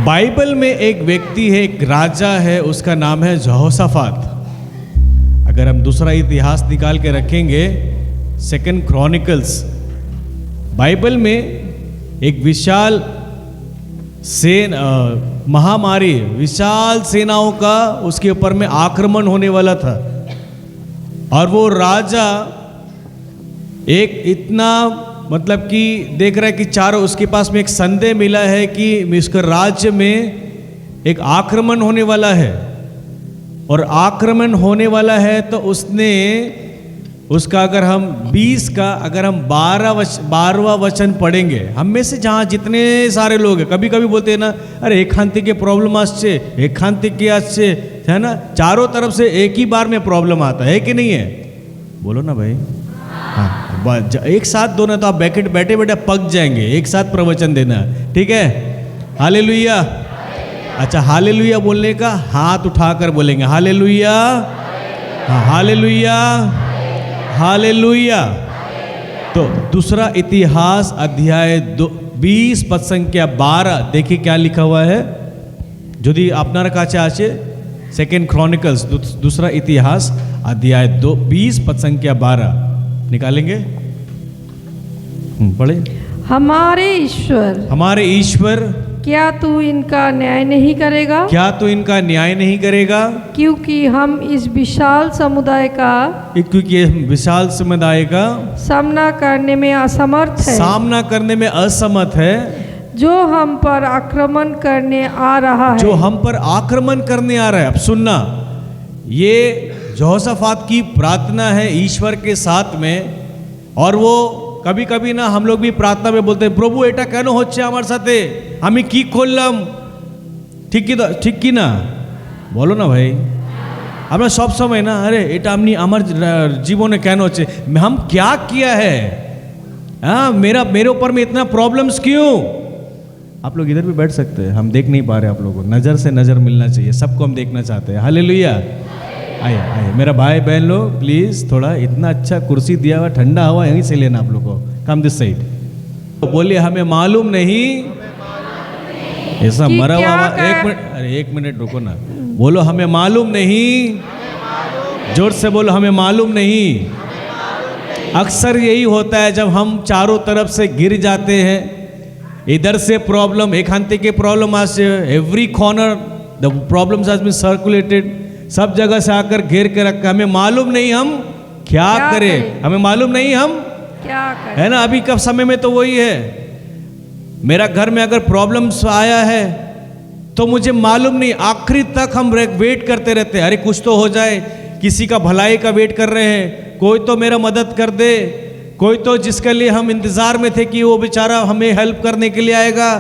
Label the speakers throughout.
Speaker 1: Bible में एक व्यक्ति है, एक राजा है, उसका नाम है यहोशाफात। अगर हम दूसरा इतिहास निकाल के रखेंगे, सेकंड क्रॉनिकल्स, बाइबल में एक विशाल महामारी, विशाल सेनाओं का उसके ऊपर में आक्रमण होने वाला था। और वो राजा एक इतना मतलब कि देख रहा है कि चारों, उसके पास में एक संदेह मिला है कि इसके राज्य में एक आक्रमण होने वाला है। और आक्रमण होने वाला है तो उसने उसका अगर हम 20 का अगर हम 12वां वचन पढ़ेंगे, हम में से जहाँ जितने सारे लोग हैं, कभी कभी बोलते हैं ना, अरे एकांतिक के प्रॉब्लम आसছে, एकांतिक के आसছে, है ना, चारों तरफ से एक ही बार में प्रॉब्लम आता है कि नहीं है? बोलो ना भाई। हाँ, एक साथ दो ना तो आप बैठे बैठे पक जाएंगे। एक साथ प्रवचन देना, ठीक है? हालेलुया। अच्छा, हालेलुया बोलने का हाथ उठाकर बोलेंगे, हालेलुया, हाँ, हालेलुया, हालेलुया। तो दूसरा इतिहास अध्याय 20 पद संख्या 12 देखिए क्या लिखा हुआ है। यदि আপনার কাছে আছে सेकंड क्रॉनिकल्स, दूसरा इतिहास अध्याय 20 पद संख्या 12 निकालेंगे, पढ़े। हमारे ईश्वर
Speaker 2: क्या तू इनका न्याय नहीं करेगा?
Speaker 1: क्या तू इनका न्याय नहीं करेगा?
Speaker 2: क्योंकि हम इस विशाल समुदाय का सामना करने में असमर्थ है, जो हम पर आक्रमण करने आ रहा है।
Speaker 1: अब सुनना, ये यहोशाफात की प्रार्थना है ईश्वर के साथ में। और वो कभी कभी ना हम लोग भी प्रार्थना में बोलते हैं, प्रभु एटा केन होच्छे आमार साथे, आमी की करलाम, ठीक की ना, बोलो ना भाई। আমরা सब समय ना, अरे एटा आमनी आमार जीवने केन होच्छे, हम क्या किया है, हाँ, मेरे ऊपर में इतना प्रॉब्लम्स क्यों? आप लोग इधर भी बैठ सकते हैं, हम देख नहीं पा रहे आप लोगों को, नज़र से नज़र मिलना चाहिए, सबको हम देखना चाहते हैं। हालेलुया। आइए मेरा भाई बहन लोग प्लीज़, थोड़ा इतना अच्छा कुर्सी दिया हुआ, ठंडा हवा यहीं से लेना आप लोग को। Come this side. तो बोलिए हमें मालूम नहीं, ऐसा मरा हुआ। एक मिनट रुको ना, बोलो हमें मालूम नहीं, जोर से बोलो हमें मालूम नहीं। अक्सर यही होता है जब हम चारों तरफ से गिर जाते हैं, इधर से प्रॉब्लम, एकांतिक के प्रॉब्लम आज से every corner the problems has been circulated, सब जगह से आकर घेर के रखा, हमें मालूम नहीं हम क्या करें, हमें मालूम नहीं हम क्या करें, है ना। अभी कब समय में तो वही है, मेरा घर में अगर प्रॉब्लम्स आया है तो मुझे मालूम नहीं, आखिरी तक हम वेट करते रहते हैं, अरे कुछ तो हो जाए, किसी का भलाई का वेट कर रहे हैं, कोई तो मेरा मदद कर दे, कोई तो जिसके लिए हम इंतजार में थे कि वो बेचारा हमें हेल्प करने के लिए आएगा।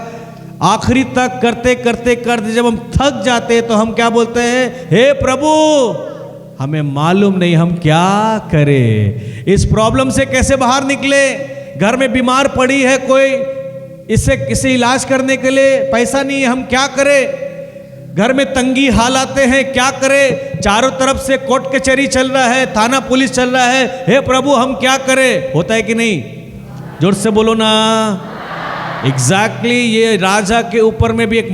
Speaker 1: आखिरी तक करते करते करते जब हम थक जाते हैं तो हम क्या बोलते हैं, हे प्रभु हमें मालूम नहीं हम क्या करें, इस प्रॉब्लम से कैसे बाहर निकले। घर में बीमार पड़ी है कोई, इसे इलाज करने के लिए पैसा नहीं है, हम क्या करें। घर में तंगी हालाते हैं, क्या करें। चारों तरफ से कोर्ट कचहरी चल रहा है, थाना पुलिस चल रहा है, हे प्रभु हम क्या करें। होता है कि नहीं? जोर से बोलो ना। एग्जैक्टली ये राजा के ऊपर में भी एक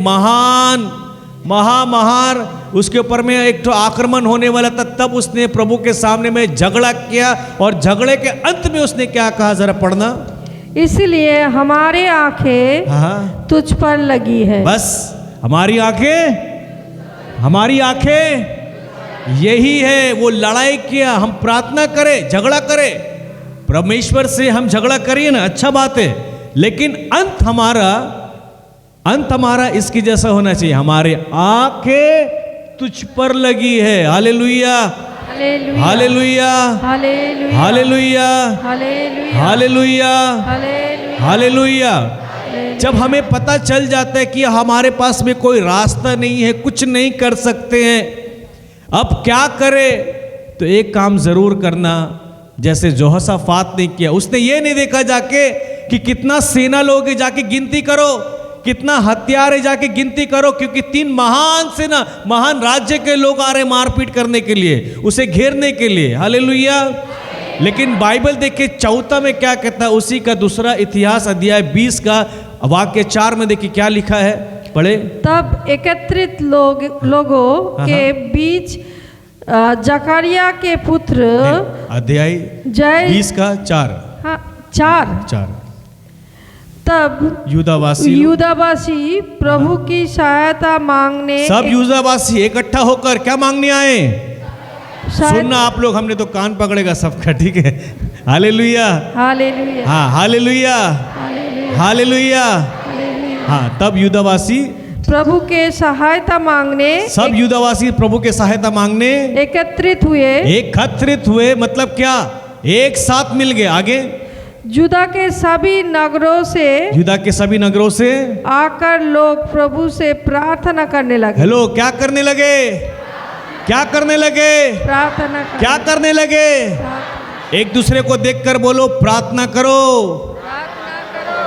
Speaker 1: महार उसके ऊपर में एक तो आक्रमण होने वाला था, तब उसने प्रभु के सामने में झगड़ा किया, और झगड़े के अंत में उसने क्या कहा, जरा पढ़ना।
Speaker 2: इसलिए हमारी आंखें तुझ पर लगी है।
Speaker 1: बस हमारी आंखें यही है। वो लड़ाई किया, हम प्रार्थना करें, झगड़ा करें, परमेश्वर से हम झगड़ा करिए ना, अच्छा बात है, लेकिन अंत हमारा इसकी जैसा होना चाहिए, हमारे आंखें तुझ पर लगी है। Hallelujah, hallelujah, hallelujah, hallelujah, hallelujah. जब हमें पता चल जाता है कि हमारे पास में कोई रास्ता नहीं है, कुछ नहीं कर सकते हैं, अब क्या करें, तो एक काम जरूर करना, जैसे यहोशाफात ने किया। उसने ये नहीं देखा जाके कि कितना सेना लोग है, जाके गिनती करो, कितना हथियार है, जाके गिनती करो, क्योंकि 3 महान सेना, महान राज्य के लोग आ रहे मारपीट करने के लिए, उसे घेरने के लिए। हालेलुया। लेकिन बाइबल देखिए चौथा में क्या कहता है, उसी का दूसरा इतिहास अध्याय 20 का वाक्य 4 में देखिए क्या लिखा है। पढ़े।
Speaker 2: तब एकत्रित लोगों के बीच जकरिया के पुत्र
Speaker 1: अध्याय
Speaker 2: जय
Speaker 1: 20 का 4।
Speaker 2: हाँ 4। तब यूदावासी प्रभु की सहायता मांगने,
Speaker 1: सब यूदावासी इकट्ठा होकर क्या मांगने आए? सुनना आप लोग, हमने तो कान पकड़ेगा सबका, ठीक है। हालेलुया,
Speaker 2: हालेलुया,
Speaker 1: हाँ हालेलुया, हालेलुया। हाँ, तब यूदावासी
Speaker 2: प्रभु के सहायता मांगने,
Speaker 1: सब यूदावासी प्रभु के सहायता मांगने
Speaker 2: एकत्रित हुए। मतलब क्या? एक साथ मिल गए। आगे जुदा के सभी नगरों से आकर लोग प्रभु से प्रार्थना करने लगे।
Speaker 1: हेलो, क्या करने लगे? क्या करने लगे?
Speaker 2: प्रार्थना।
Speaker 1: क्या करने लगे? एक दूसरे को देखकर बोलो, प्रार्थना करो।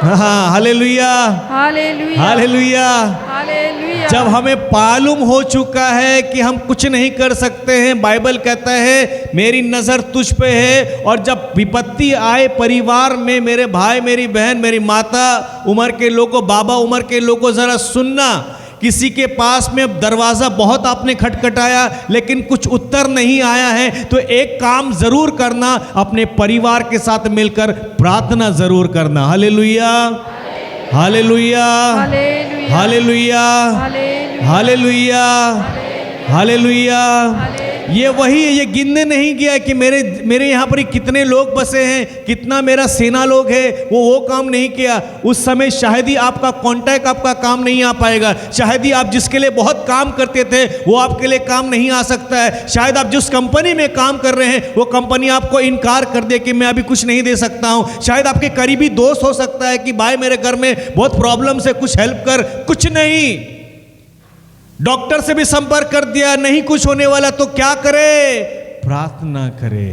Speaker 1: हाँ, हालेलुया,
Speaker 2: हालेलुया,
Speaker 1: हालेलुया,
Speaker 2: हालेलुया।
Speaker 1: जब हमें मालूम हो चुका है कि हम कुछ नहीं कर सकते हैं, बाइबल कहता है मेरी नजर तुझ पे है, और जब विपत्ति आए परिवार में, मेरे भाई, मेरी बहन, मेरी माता उम्र के लोगों, बाबा उम्र के लोगों, जरा सुनना। किसी के पास में दरवाज़ा बहुत आपने खटखटाया लेकिन कुछ उत्तर नहीं आया है, तो एक काम जरूर करना, अपने परिवार के साथ मिलकर प्रार्थना जरूर करना। Hallelujah, hallelujah, hallelujah, hallelujah, hallelujah. ये वही है, ये गिनने नहीं गया कि मेरे यहाँ पर कितने लोग बसे हैं, कितना मेरा सेना लोग है, वो काम नहीं किया। उस समय शायद ही आपका कांटेक्ट, आपका काम नहीं आ पाएगा। शायद ही आप जिसके लिए बहुत काम करते थे वो आपके लिए काम नहीं आ सकता है। शायद आप जिस कंपनी में काम कर रहे हैं वो कंपनी आपको इनकार कर दे कि मैं अभी कुछ नहीं दे सकता हूँ। शायद आपके करीबी दोस्त हो सकता है कि भाई मेरे घर में बहुत प्रॉब्लम है, कुछ हेल्प कर। कुछ नहीं, डॉक्टर से भी संपर्क कर दिया, नहीं कुछ होने वाला, तो क्या करे? प्रार्थना करे।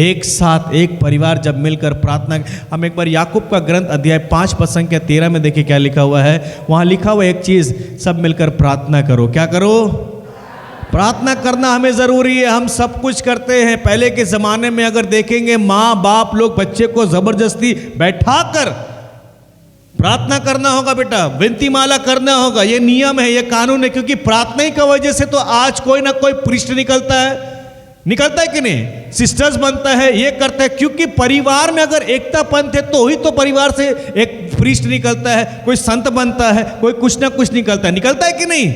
Speaker 1: एक साथ एक परिवार जब मिलकर प्रार्थना। हम एक बार याकूब का ग्रंथ अध्याय 5 पद संख्या 13 में देखिए क्या लिखा हुआ है। वहां लिखा हुआ एक चीज, सब मिलकर प्रार्थना करो। क्या करो? प्रार्थना करना हमें जरूरी है। हम सब कुछ करते हैं। पहले के जमाने में अगर देखेंगे, माँ बाप लोग बच्चे को जबरदस्ती बैठा कर प्रार्थना करना होगा, बेटा विनती माला करना होगा, ये नियम है, ये कानून है। क्योंकि प्रार्थना ही की वजह से तो आज कोई ना कोई प्रीस्ट निकलता है कि नहीं? सिस्टर्स बनता है, ये करता है। क्योंकि परिवार में अगर एकतापन थे तो ही तो परिवार से एक प्रीस्ट निकलता है, कोई संत बनता है, कोई कुछ ना कुछ निकलता है कि नहीं?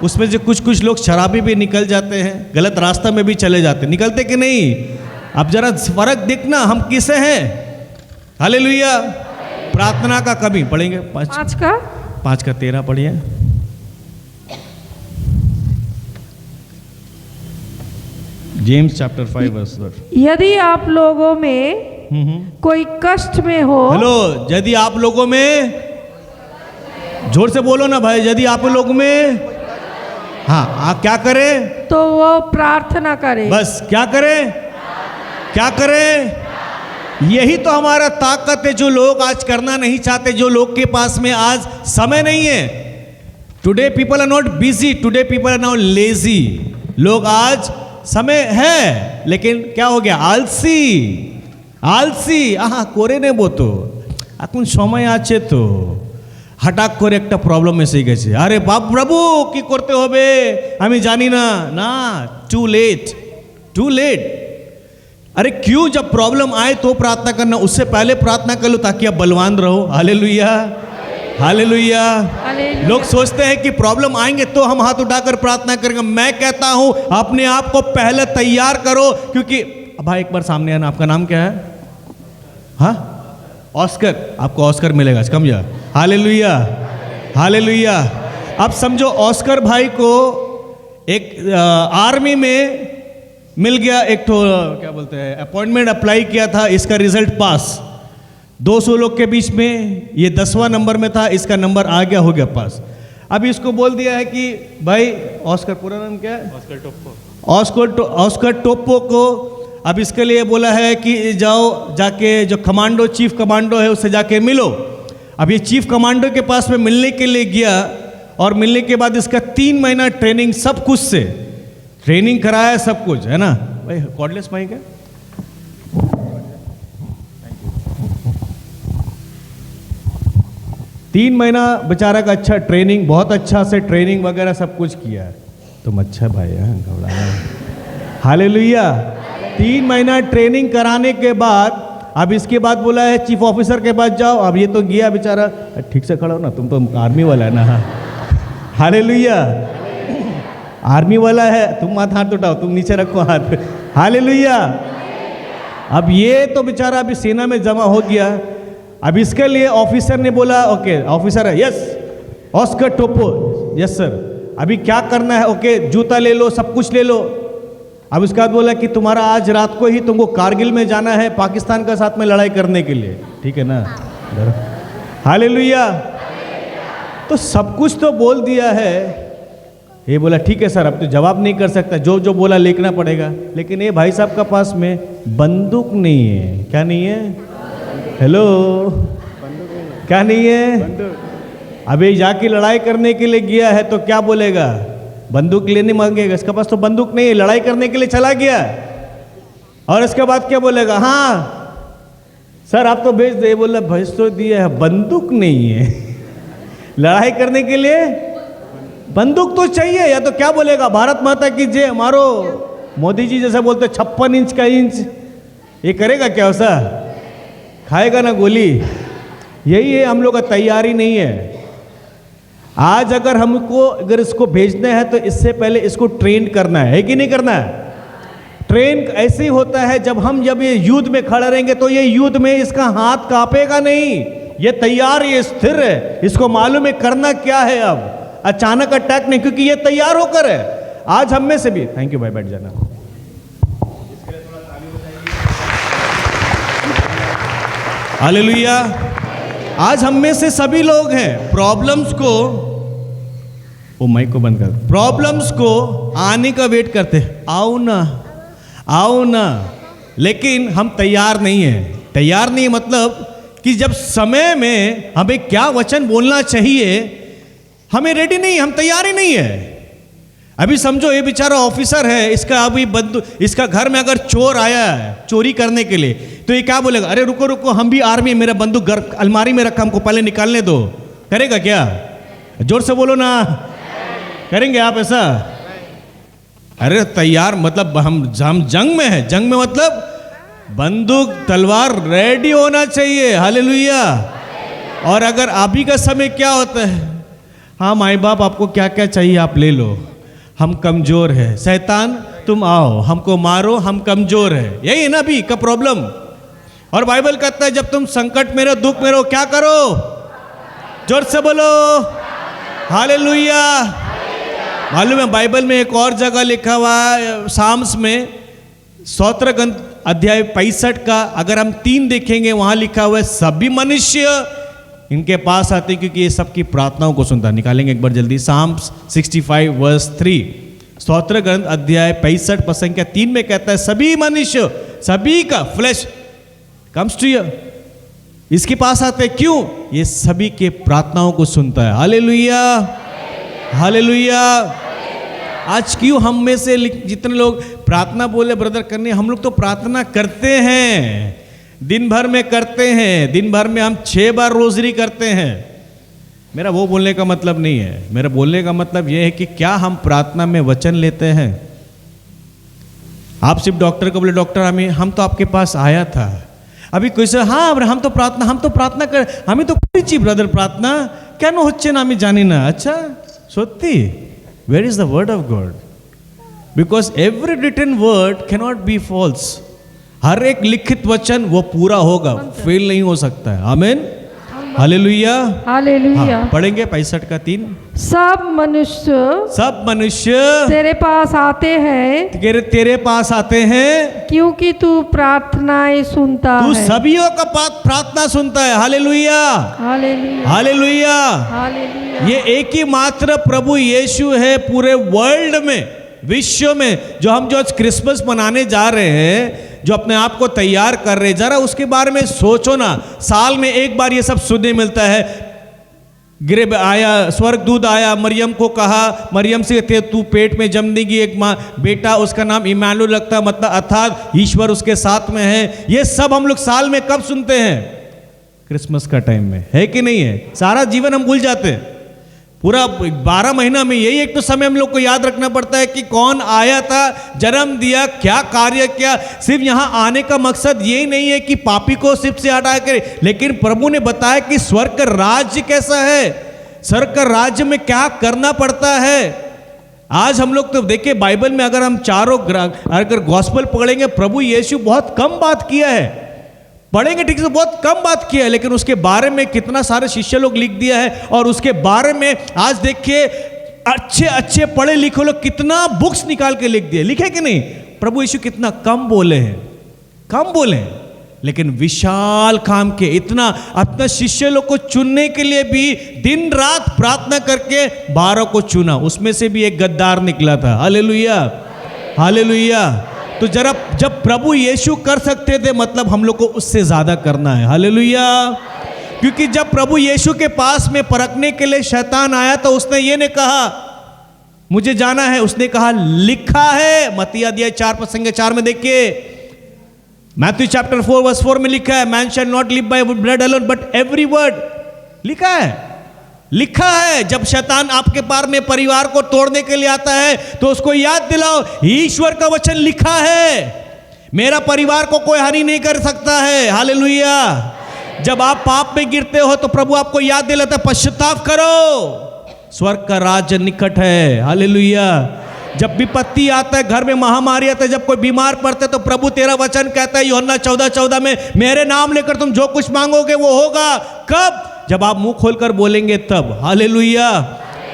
Speaker 1: उसमें से कुछ लोग शराबी भी निकल जाते हैं, गलत रास्ता में भी चले जाते हैं, निकलते कि नहीं? अब जरा फर्क देखना, हम किसे हैं? हालेलुया। प्रार्थना का कभी पढ़ेंगे 5 का 13 पढ़िए। James chapter 5 verse 1।
Speaker 2: यदि आप लोगों में कोई कष्ट में हो।
Speaker 1: हेलो, यदि आप लोगों में, जोर से बोलो ना भाई, यदि आप लोगों में, हाँ आप क्या करें?
Speaker 2: तो वो प्रार्थना करे।
Speaker 1: बस क्या करें? क्या करें? यही तो हमारा ताकत है, जो लोग आज करना नहीं चाहते, जो लोग के पास में आज समय नहीं है। Today people are not busy, today people are not lazy. लोग आज समय है लेकिन क्या हो गया? आलसी, आलसी। करे ने वो तो এখন সময় আছে তো, হঠাৎ করে একটা প্রবলেম এসে গেছে, আরে বাপ প্রভু কি করতে হবে আমি জানি না। না, टू लेट। अरे क्यों? जब प्रॉब्लम आए तो प्रार्थना करना, उससे पहले प्रार्थना कर लो ताकि आप बलवान रहो। Hallelujah, hallelujah. लोग सोचते हैं कि प्रॉब्लम आएंगे तो हम हाथ उठाकर प्रार्थना करेंगे। मैं कहता हूं अपने आप को पहले तैयार करो, क्योंकि भाई एक बार सामने आना। आपका नाम क्या है? हाँ, ऑस्कर। आपको ऑस्कर मिलेगा, समझा? Hallelujah, hallelujah. अब समझो ऑस्कर भाई को एक आर्मी में मिल गया, एक तो क्या बोलते हैं, अपॉइंटमेंट अप्लाई किया था, इसका रिजल्ट पास। 200 लोग के बीच में ये 10वां नंबर में था, इसका नंबर आ गया, हो गया पास। अब इसको बोल दिया है कि भाई, ऑस्कर पूरा नाम क्या है? ऑस्कर टोप्पो को अब इसके लिए बोला है कि जाओ, जाके जो कमांडो, चीफ कमांडो है उससे जाके मिलो। अब ये चीफ कमांडो के पास में मिलने के लिए गया, और मिलने के बाद इसका 3 महीना ट्रेनिंग, सब कुछ से ट्रेनिंग कराया, सब कुछ है ना भाई। कॉर्डलेस माइक है। 3 महीना बेचारा का अच्छा ट्रेनिंग, बहुत अच्छा से ट्रेनिंग वगैरह सब कुछ किया है। तुम अच्छा भाई हैं, घबराना। हालेलुया। 3 महीना ट्रेनिंग कराने के बाद अब इसके बाद बोला है चीफ ऑफिसर के पास जाओ। अब ये तो गया बेचारा, ठीक से खड़ा हो ना, तुम तो आर्मी वाला है ना। हालेलुया। आर्मी वाला है, तुम मत हाथ उठाओ, तुम नीचे रखो हाथ। हालेलुया। अब ये तो बेचारा अभी सेना में जमा हो गया। अब इसके लिए ऑफिसर ने बोला, ओके ऑफिसर है, यस ऑस्कर टोपो, यस सर, अभी क्या करना है? ओके जूता ले लो, सब कुछ ले लो। अब उसके बाद बोला कि तुम्हारा आज रात को ही तुमको कारगिल में जाना है, पाकिस्तान का साथ में लड़ाई करने के लिए, ठीक है ना? हालेलुया। तो सब कुछ तो बोल दिया है। ये बोला ठीक है सर, अब तो जवाब नहीं कर सकता, जो जो बोला लिखना पड़ेगा। लेकिन ये भाई साहब का पास में बंदूक नहीं है। क्या नहीं है? हेलो, क्या नहीं है? अभी जाके लड़ाई करने के लिए गया है तो क्या बोलेगा? बंदूक लेने मांगेगा। इसके पास तो बंदूक नहीं है, लड़ाई करने के लिए चला गया। और इसके बाद क्या बोलेगा? हाँ सर आप तो भेज दे। बोला भेज तो दिया है, बंदूक नहीं है। लड़ाई करने के लिए बंदूक तो चाहिए। या तो क्या बोलेगा? भारत माता की जय मारो। मोदी जी जैसा बोलते 56 इंच का इंच, ये करेगा क्या? वैसा खाएगा ना गोली। यही है हम लोग का तैयारी नहीं है। आज अगर हमको अगर इसको भेजना है तो इससे पहले इसको ट्रेन करना है कि नहीं करना है? ट्रेन ऐसे ही होता है, जब ये युद्ध में खड़ा रहेंगे तो ये युद्ध में इसका हाथ कांपेगा नहीं। ये तैयार, ये स्थिर है, इसको मालूम है करना क्या है। अब अचानक अटैक नहीं, क्योंकि ये तैयार होकर है। आज हम में से भी, थैंक यू भाई, बैठ जाना। हालेलुया। आज हम में से सभी लोग हैं प्रॉब्लम्स को, वो माइक को बंद कर, प्रॉब्लम्स को आने का वेट करते हैं, आओ ना आओ ना, लेकिन हम तैयार नहीं हैं। तैयार नहीं मतलब कि जब समय में हमें क्या वचन बोलना चाहिए, हमें रेडी नहीं, हम तैयार ही नहीं है। अभी समझो ये बेचारा ऑफिसर है, इसका अभी इसका घर में अगर चोर आया है चोरी करने के लिए, तो ये क्या बोलेगा? अरे रुको रुको, हम भी आर्मी, मेरा बंदूक घर अलमारी में रखा, हमको पहले निकालने दो। करेगा क्या? जोर से बोलो ना, करेंगे आप ऐसा? अरे तैयार मतलब हम जंग में है। जंग में मतलब बंदूक तलवार रेडी होना चाहिए। हालेलुया। और अगर अभी का समय क्या होता है, हाँ माई बाप आपको क्या क्या चाहिए आप ले लो, हम कमजोर है, शैतान तुम आओ हमको मारो, हम कमजोर है। यही है ना अभी का प्रॉब्लम। और बाइबल कहता है जब तुम संकट में रहो, दुख में रहो, क्या करो? जोर से बोलो हालेलुया। मालूम है बाइबल में एक और जगह लिखा हुआ है, साम्स में स्तोत्र ग्रंथ अध्याय 65 का अगर हम 3 देखेंगे, वहां लिखा हुआ है सभी मनुष्य इनके पास आते क्योंकि ये सबकी प्रार्थनाओं को सुनता। निकालेंगे एक बार जल्दी, साम्स 65 वर्स 3, स्तोत्र ग्रंथ अध्याय 65 पद संख्या 3 में कहता है सभी मनुष्य, सभी का फ्लैश कम्स टू यू, इसके पास आते हैं। क्यों? ये सभी के प्रार्थनाओं को सुनता है। Hallelujah hallelujah. आज क्यों हम में से जितने लोग प्रार्थना बोले ब्रदर करने, हम लोग तो प्रार्थना करते हैं, दिन भर में करते हैं। दिन भर में हम 6 बार रोजरी करते हैं। मेरा वो बोलने का मतलब नहीं है, मेरा बोलने का मतलब ये है कि क्या हम प्रार्थना में वचन लेते हैं। आप सिर्फ डॉक्टर को बोले डॉक्टर हम तो आपके पास आया था, अभी कोई से हाँ हम तो प्रार्थना कर, हमें तो कुछ ब्रदर प्रार्थना क्या नो होच्छे ना, हमें जानी ना। अच्छा सत्य, where is the word of God? Because every written word cannot be false. हर एक लिखित वचन वो पूरा होगा, फेल नहीं हो सकता है। आमीन हालेलुया हालेलुया। पढ़ेंगे 65 का 3।
Speaker 2: सब मनुष्य तेरे पास आते हैं,
Speaker 1: तेरे पास आते हैं
Speaker 2: क्योंकि तू प्रार्थनाएं सुनता
Speaker 1: तू
Speaker 2: है।
Speaker 1: सभीयों का प्रार्थना सुनता है। Hallelujah
Speaker 2: hallelujah
Speaker 1: hallelujah.
Speaker 2: हालेलुया।
Speaker 1: ये एक ही मात्र प्रभु यीशु है पूरे वर्ल्ड में, विश्व में। जो हम जो क्रिसमस मनाने जा रहे हैं, जो अपने आप को तैयार कर रहे हैं, जरा उसके बारे में सोचो ना। साल में एक बार ये सब सुनने मिलता है। गिरब आया, स्वर्गदूत आया, मरियम को कहा, मरियम से तू पेट में जमनेगी एक माँ बेटा, उसका नाम इमानुएल रखता, मतलब अर्थात ईश्वर उसके साथ में है। ये सब हम लोग साल में कब सुनते हैं? क्रिसमस का टाइम में, है कि नहीं है? सारा जीवन हम भूल जाते हैं। पूरा 12 महीना में यही एक तो समय हम लोग को याद रखना पड़ता है कि कौन आया था, जन्म दिया, क्या कार्य किया। सिर्फ यहाँ आने का मकसद यही नहीं है कि पापी को सिर्फ से हटा करे, लेकिन प्रभु ने बताया कि स्वर्ग का राज्य कैसा है, स्वर्ग का राज्य में क्या करना पड़ता है। आज हम लोग तो देखिए बाइबल में अगर हम अगर गॉस्पेल पढ़ेंगे, प्रभु यीशु बहुत कम बात किया है, पढ़ेंगे ठीक से बहुत कम बात किया है, लेकिन उसके बारे में कितना सारे शिष्य लोग लिख दिया है। और उसके बारे में आज देखिए अच्छे अच्छे पढ़े लिखे लोग कितना बुक्स निकाल के लिख दिए, लिखे कि नहीं? प्रभु यीशु कितना कम बोले हैं, कम बोले हैं, लेकिन विशाल काम के इतना अपना शिष्य लोग को चुनने के लिए भी दिन रात प्रार्थना करके 12 को चुना। उसमें से भी एक गद्दार निकला था। Hallelujah, hallelujah. तो जरा जब प्रभु यीशु कर सकते थे, मतलब हम लोग को उससे ज्यादा करना है। हालेलुया। क्योंकि जब प्रभु यीशु के पास में परखने के लिए शैतान आया तो उसने ये नहीं कहा मुझे जाना है, उसने कहा लिखा है। मत्ती अध्याय 4:4 में देखिए, मैथ्यू चैप्टर 4:4 में लिखा है, man shall not live by bread alone but every word. लिखा है, लिखा है। जब शैतान आपके पार में परिवार को तोड़ने के लिए आता है तो उसको याद दिलाओ, ईश्वर का वचन लिखा है, मेरा परिवार को कोई हानि नहीं कर सकता है। हालेलुया। जब आप पाप में गिरते हो तो प्रभु आपको याद दिलाता है, पश्चाताप करो, स्वर्ग का राज्य निकट है। हालेलुया। जब विपत्ति आता है, घर में महामारी आता है, जब कोई बीमार पड़ता है तो प्रभु तेरा वचन कहता है यूहन्ना 14:14 में, मेरे नाम लेकर तुम जो कुछ मांगोगे वो होगा। कब? जब आप मुंह खोलकर बोलेंगे तब। हालेलुया।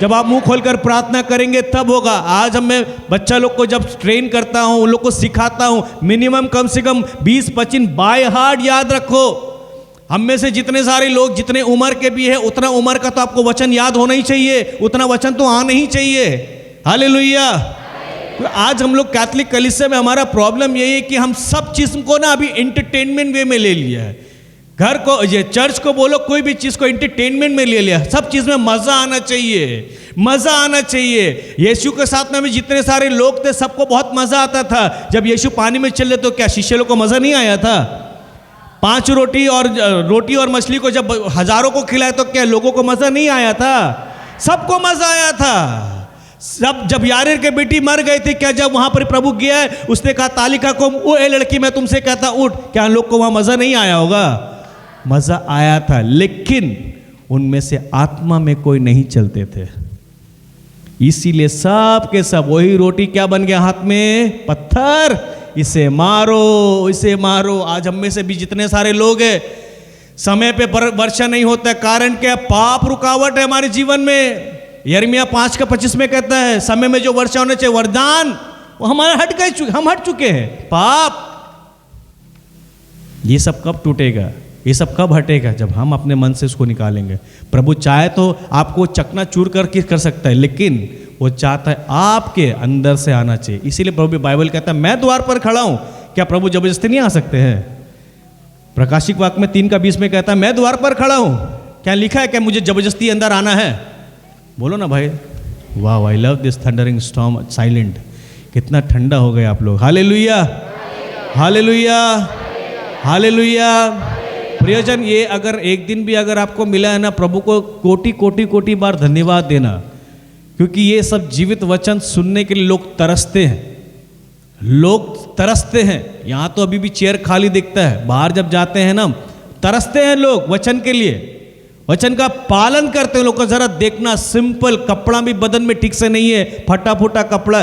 Speaker 1: जब आप मुंह खोलकर प्रार्थना करेंगे तब होगा। आज मैं बच्चा लोग को जब ट्रेन करता हूं, उन लोग को सिखाता हूं, मिनिमम कम से कम 20-25 बाय हार्ट याद रखो। हम में से जितने सारे लोग जितने उम्र के भी है, उतना उम्र का तो आपको वचन याद होना ही चाहिए, उतना वचन तो आना ही चाहिए। हालेलुया। तो आज हम लोग कैथलिक कलीसिया में हमारा प्रॉब्लम यही है कि हम सब चीज को ना अभी एंटरटेनमेंट वे में ले लिया है। घर को, ये चर्च को बोलो, कोई भी चीज को एंटरटेनमेंट में ले लिया। सब चीज में मजा आना चाहिए, मजा आना चाहिए। यीशु के साथ में भी जितने सारे लोग थे सबको बहुत मजा आता था। जब यीशु पानी में चले तो क्या शिष्य लोग को मजा नहीं आया था? 5 रोटी और मछली को जब हजारों को खिलाया तो क्या लोगों को मजा नहीं आया था? सबको मजा आया था। सब जब यारेर के बेटी मर गई थी, क्या जब वहां पर प्रभु गया है, उसने कहा तालिका को, ओ ए लड़की मैं तुमसे कहता उठ, क्या लोग को वहां मजा नहीं आया होगा? मजा आया था, लेकिन उनमें से आत्मा में कोई नहीं चलते थे। इसीलिए सब के सब वही रोटी क्या बन गया हाथ में? पत्थर। इसे मारो, इसे मारो। आज हम में से भी जितने सारे लोग हैं, समय पे वर्षा नहीं होता है, कारण क्या? पाप रुकावट है हमारे जीवन में। यिर्मयाह 5:25 में कहता है, समय में जो वर्षा होने चाहिए वरदान, वो हमारे हट गए, हम हट चुके हैं। पाप, ये सब कब टूटेगा? ये सब कब हटेगा? जब हम अपने मन से उसको निकालेंगे। प्रभु चाहे तो आपको चकनाचूर कर सकता है, लेकिन वो चाहता है आपके अंदर से आना चाहिए। इसीलिए प्रभु बाइबल कहता है मैं द्वार पर खड़ा हूं। क्या प्रभु जबरदस्ती नहीं आ सकते हैं? प्रकाशिक वाक्य में 3:20 में कहता है मैं द्वार पर खड़ा हूं। क्या लिखा है? क्या मुझे जबरदस्ती अंदर आना है? बोलो ना भाई। वाह, I love this thundering storm silent. कितना ठंडा हो गए आप लोग। Hallelujah, hallelujah, hallelujah. प्रियजन, ये अगर एक दिन भी अगर आपको मिला है ना, प्रभु को कोटि कोटि कोटि बार धन्यवाद देना, क्योंकि ये सब जीवित वचन सुनने के लिए लोग तरसते हैं, लोग तरसते हैं। यहाँ तो अभी भी चेयर खाली दिखता है, बाहर जब जाते हैं ना तरसते हैं लोग वचन के लिए, वचन का पालन करते हैं लोग को। जरा देखना, सिंपल कपड़ा भी बदन में ठीक से नहीं है, फटा फूटा कपड़ा,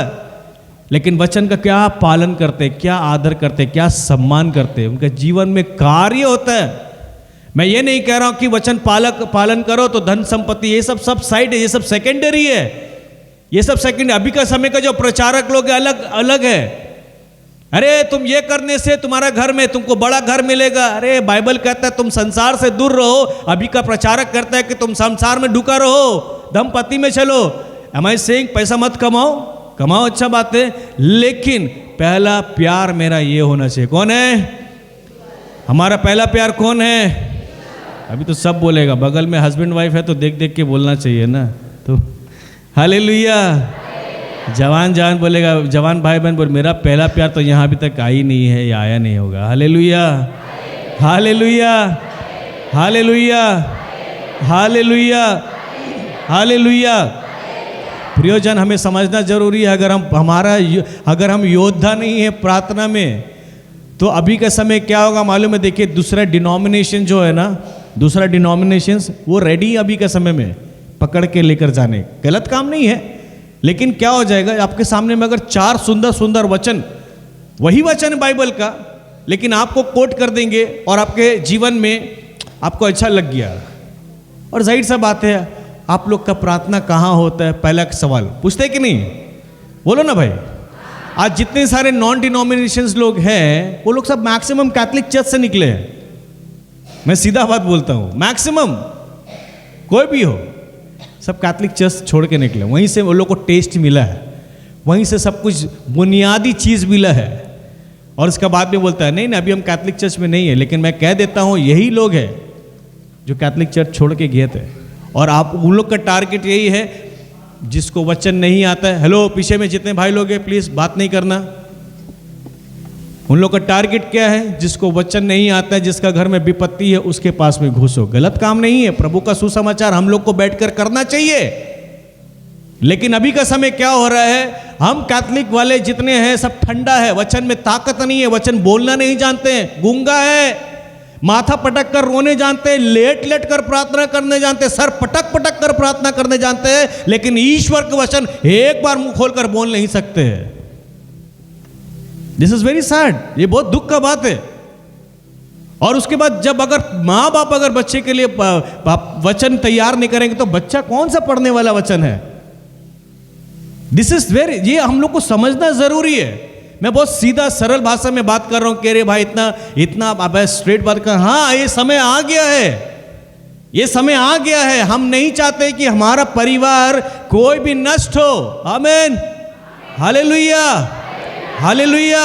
Speaker 1: लेकिन वचन का क्या पालन करते, क्या आदर करते, क्या सम्मान करते, उनके जीवन में कार्य होता है। मैं ये नहीं कह रहा हूं कि वचन पालन करो तो धन संपत्ति ये सब साइड है, ये सब सेकेंडरी है, ये सब सेकेंडरी। अभी का समय का जो प्रचारक लोग अलग अलग है। अरे तुम ये करने से तुम्हारा घर में तुमको बड़ा घर मिलेगा। अरे बाइबल कहता है तुम संसार से दूर रहो। अभी का प्रचारक करता है कि तुम संसार में ढुका रहो, दंपति में चलो। एम आई सेइंग पैसा मत कमाओ, कमाओ, अच्छा बात है, लेकिन पहला प्यार मेरा ये होना चाहिए। कौन है हमारा पहला प्यार? कौन है? अभी तो सब बोलेगा, बगल में हस्बैंड वाइफ है तो देख देख के बोलना चाहिए ना। तो हालेलुया। जवान बोलेगा, जवान भाई बहन बोल, मेरा पहला प्यार तो यहाँ अभी तक आई नहीं है, या आया नहीं होगा। Hallelujah, hallelujah, hallelujah, hallelujah, hallelujah. प्रियोजन, हमें समझना जरूरी है, अगर हम योद्धा नहीं है प्रार्थना में, तो अभी का समय क्या होगा मालूम है? देखिए, दूसरा डिनोमिनेशन जो है ना, दूसरा डिनोमिनेशंस वो रेडी अभी के समय में पकड़ के लेकर जाने। गलत काम नहीं है, लेकिन क्या हो जाएगा, आपके सामने में अगर 4 सुंदर सुंदर वचन, वही वचन बाइबल का, लेकिन आपको कोट कर देंगे और आपके जीवन में आपको अच्छा लग गया, और जाहिर सा बात है आप लोग का प्रार्थना कहाँ होता है? पहला सवाल पूछते कि नहीं? बोलो ना भाई। आज जितने सारे नॉन डिनोमिनेशंस लोग हैं, वो लोग सब मैक्सिमम कैथलिक चर्च से निकले हैं। मैं सीधा बात बोलता हूँ, मैक्सिमम कोई भी हो, सब कैथलिक चर्च छोड़ के निकले। वहीं से वो लोग को टेस्ट मिला है, वहीं से सब कुछ बुनियादी चीज़ मिला है, और इसका बाद में बोलता है नहीं ना, अभी हम कैथलिक चर्च में नहीं है। लेकिन मैं कह देता हूँ, यही लोग हैं जो कैथलिक चर्च छोड़ के गए थे, और आप उन लोग का टारगेट यही है जिसको वचन नहीं आता है। हेलो, पीछे में जितने भाई लोग हैं प्लीज बात नहीं करना। उन लोग का टारगेट क्या है? जिसको वचन नहीं आता है, जिसका घर में विपत्ति है, उसके पास में घुसो। गलत काम नहीं है, प्रभु का सुसमाचार हम लोग को बैठकर करना चाहिए। लेकिन अभी का समय क्या हो रहा है, हम कैथलिक वाले जितने हैं सब ठंडा है, वचन में ताकत नहीं है, वचन बोलना नहीं जानते हैं, गूंगा है, माथा पटक कर रोने जानते हैं, लेट लेट कर प्रार्थना करने जानते हैं, सर पटक पटक कर प्रार्थना करने जानते हैं, लेकिन ईश्वर के वचन एक बार मुंह खोलकर बोल नहीं सकते हैं। दिस इज वेरी सैड, ये बहुत दुख का बात है। और उसके बाद जब अगर माँ बाप अगर बच्चे के लिए वचन तैयार नहीं करेंगे, तो बच्चा कौन सा पढ़ने वाला वचन है? दिस इज वेरी, ये हम लोग को समझना जरूरी है। मैं बहुत सीधा सरल भाषा में बात कर रहा हूं, कह रहे भाई इतना अब स्ट्रेट बात कर। हाँ, ये समय आ गया है, ये समय आ गया है। हम नहीं चाहते कि हमारा परिवार कोई भी नष्ट हो। आमीन, हालेलुया, हालेलुया।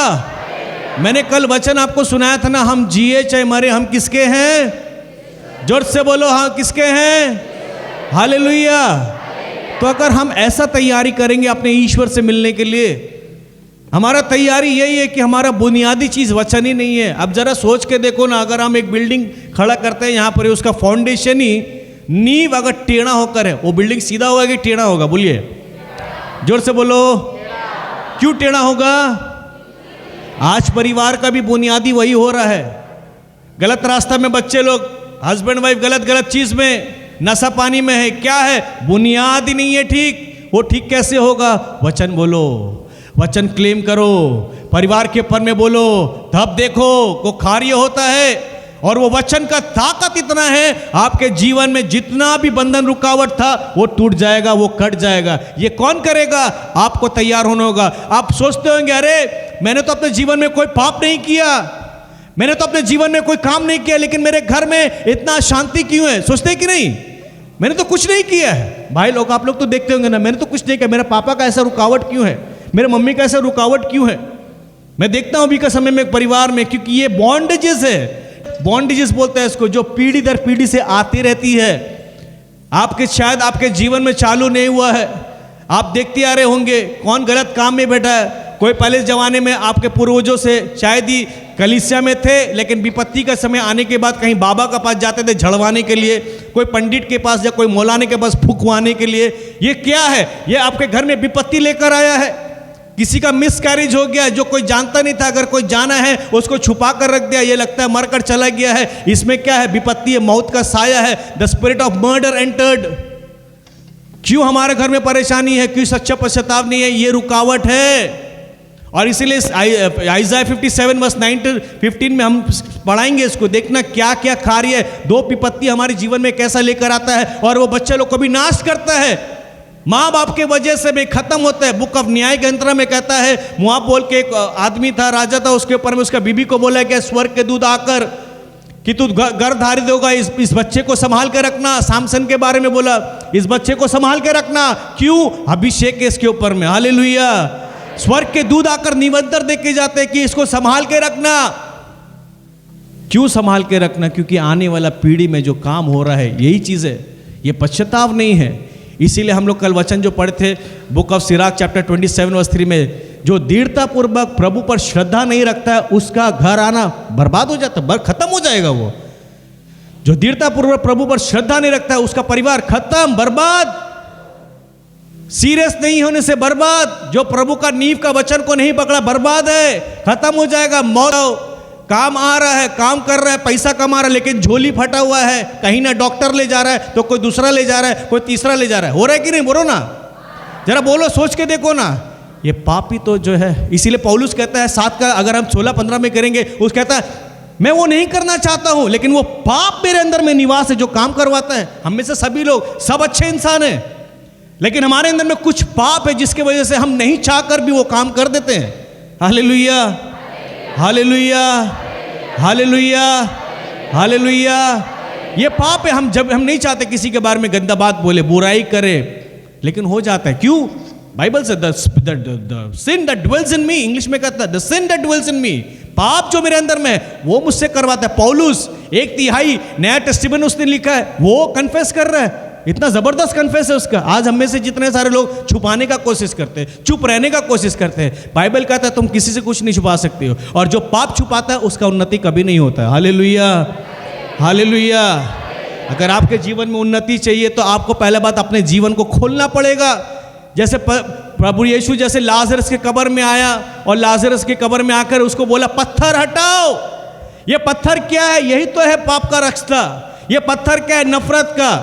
Speaker 1: मैंने कल वचन आपको सुनाया था ना, हम जिए चाहे मरे, हम किसके हैं? जोर से बोलो, हाँ किसके हैं? हालेलुया। तो अगर हम ऐसा तैयारी करेंगे अपने ईश्वर से मिलने के लिए, हमारा तैयारी यही है कि हमारा बुनियादी चीज वचन ही नहीं है। अब जरा सोच के देखो ना, अगर हम एक बिल्डिंग खड़ा करते हैं यहाँ पर, उसका फाउंडेशन ही, नींव अगर टेढ़ा होकर है, वो बिल्डिंग सीधा होगा कि टेढ़ा होगा? बोलिए, जोर से बोलो। क्यों टेढ़ा होगा? आज परिवार का भी बुनियादी वही हो रहा है। गलत रास्ता में बच्चे लोग, हस्बैंड वाइफ गलत गलत चीज में, नशा पानी में है। क्या है? बुनियाद ही नहीं है ठीक। वो ठीक कैसे होगा? वचन बोलो, वचन क्लेम करो, परिवार के पर में बोलो, तब देखो वो कार्य होता है। और वो वचन का ताकत इतना है, आपके जीवन में जितना भी बंधन रुकावट था वो टूट जाएगा, वो कट जाएगा। ये कौन करेगा? आपको तैयार होना होगा। आप सोचते होंगे, अरे मैंने तो अपने जीवन में कोई पाप नहीं किया, मैंने तो अपने जीवन में कोई काम नहीं किया, लेकिन मेरे घर में इतना शांति क्यों है? सोचते कि नहीं, मैंने तो कुछ नहीं किया है। भाई लोग, आप लोग तो देखते होंगे ना, मैंने तो कुछ नहीं किया, मेरे पापा का ऐसा रुकावट क्यों है, मेरे मम्मी का ऐसा रुकावट क्यों है? मैं देखता हूं अभी का समय में परिवार में, क्योंकि ये बॉन्डेजेस है। बॉन्डेजेस बोलते हैं इसको, जो पीढ़ी दर पीढ़ी से आती रहती है। आपके शायद आपके जीवन में चालू नहीं हुआ है, आप देखते आ रहे होंगे कौन गलत काम में बैठा है। कोई पहले जमाने में आपके पूर्वजों से शायद ही कलीसिया में थे, लेकिन विपत्ति का समय आने के बाद कहीं बाबा के पास जाते थे झड़वाने के लिए, कोई पंडित के पास या कोई मौलाने के पास फूकवाने के लिए। ये क्या है? ये आपके घर में विपत्ति लेकर आया है। किसी का मिसकैरेज हो गया, जो कोई जानता नहीं था, अगर कोई जाना है उसको छुपा कर रख दिया, ये लगता है मरकर चला गया है। इसमें क्या है? विपत्ति है, मौत का साया है। The spirit of murder entered. क्यों हमारे घर में परेशानी है? क्यों सच्चा पश्चाताप नहीं है? ये रुकावट है। और इसीलिए आइज़ाया 57 वर्स 9-15 में हम पढ़ाएंगे इसको, देखना क्या क्या कार्य है, दो विपत्ति हमारे जीवन में कैसा लेकर आता है, और वो बच्चे लोग को भी नाश करता है। माँ बाप के वजह से भी खत्म होता है। बुक ऑफ न्याय ग्रंथ में कहता है, मुआब बोल के एक आदमी था, राजा था, उसके ऊपर में उसका बीबी को बोला कि स्वर्ग के दूध आकर कि तू गर्भधारित होगा, इस बच्चे को संभाल के रखना। सामसन के बारे में बोला, इस बच्चे को संभाल के रखना। क्यों? अभिषेक है इसके ऊपर में। हालेलुया। स्वर्ग के दूध आकर निमंत्रण दे के जाते हैं कि इसको संभाल के रखना। क्यों संभाल के रखना? क्योंकि आने वाला पीढ़ी में जो काम हो रहा है यही चीज है, ये पश्चाताप नहीं है। इसीलिए हम लोग कल वचन जो पढ़े थे book of Sirach chapter 27 verse 3 में, जो दृढ़तापूर्वक प्रभु पर श्रद्धा नहीं रखता है उसका घर आना बर्बाद हो जाता है, खत्म हो जाएगा वो। जो दृढ़ता पूर्वक प्रभु पर श्रद्धा नहीं रखता है उसका परिवार खत्म, बर्बाद, सीरियस नहीं होने से बर्बाद। जो प्रभु का नींव का वचन को नहीं पकड़ा बर्बाद है, खत्म हो जाएगा। मौत काम आ रहा है, काम कर रहा है, पैसा कमा रहा है, लेकिन झोली फटा हुआ है, कहीं ना डॉक्टर ले जा रहा है तो कोई दूसरा ले जा रहा है, कोई तीसरा ले जा रहा है। हो रहा है कि नहीं? बोलो ना, जरा बोलो, सोच के देखो ना। ये पापी तो जो है, इसीलिए पौलुस कहता है 7 का अगर हम 16-15 में करेंगे, उस कहता है मैं वो नहीं करना चाहता हूं, लेकिन वो पाप मेरे अंदर में निवास है जो काम करवाता है। हम में से सभी लोग, सब अच्छे इंसान हैं, लेकिन हमारे अंदर में कुछ पाप है जिसकी वजह से हम नहीं चाहकर भी वो काम कर देते हैं। Hallelujah, hallelujah, hallelujah, hallelujah. ये पाप है। हम नहीं चाहते किसी के बारे में गंदा बात बोले, बुराई करे, लेकिन हो जाता है। क्यों? बाइबल से the sin that dwells in me, English में कहता है the sin that dwells in me, पाप जो मेरे अंदर में है वो मुझसे करवाता है। पौलुस 1/3 नया टेस्टामेंट उसने लिखा है, वो कन्फेस कर रहा है। इतना जबरदस्त कन्फेस है उसका। आज हम में से जितने सारे लोग छुपाने का कोशिश करते हैं, चुप रहने का कोशिश करते हैं, बाइबल कहता है तुम किसी से कुछ नहीं छुपा सकते हो, और जो पाप छुपाता है उसका उन्नति कभी नहीं होता है। Hallelujah, hallelujah. अगर आपके जीवन में उन्नति चाहिए तो आपको पहले बात अपने जीवन को खोलना पड़ेगा। जैसे प्रभु यीशु जैसे लाजरस के कब्र में आया और लाजरस के कब्र में आकर उसको बोला पत्थर हटाओ। ये पत्थर क्या है? यही तो है पाप का रास्ता। ये पत्थर क्या है? नफरत का,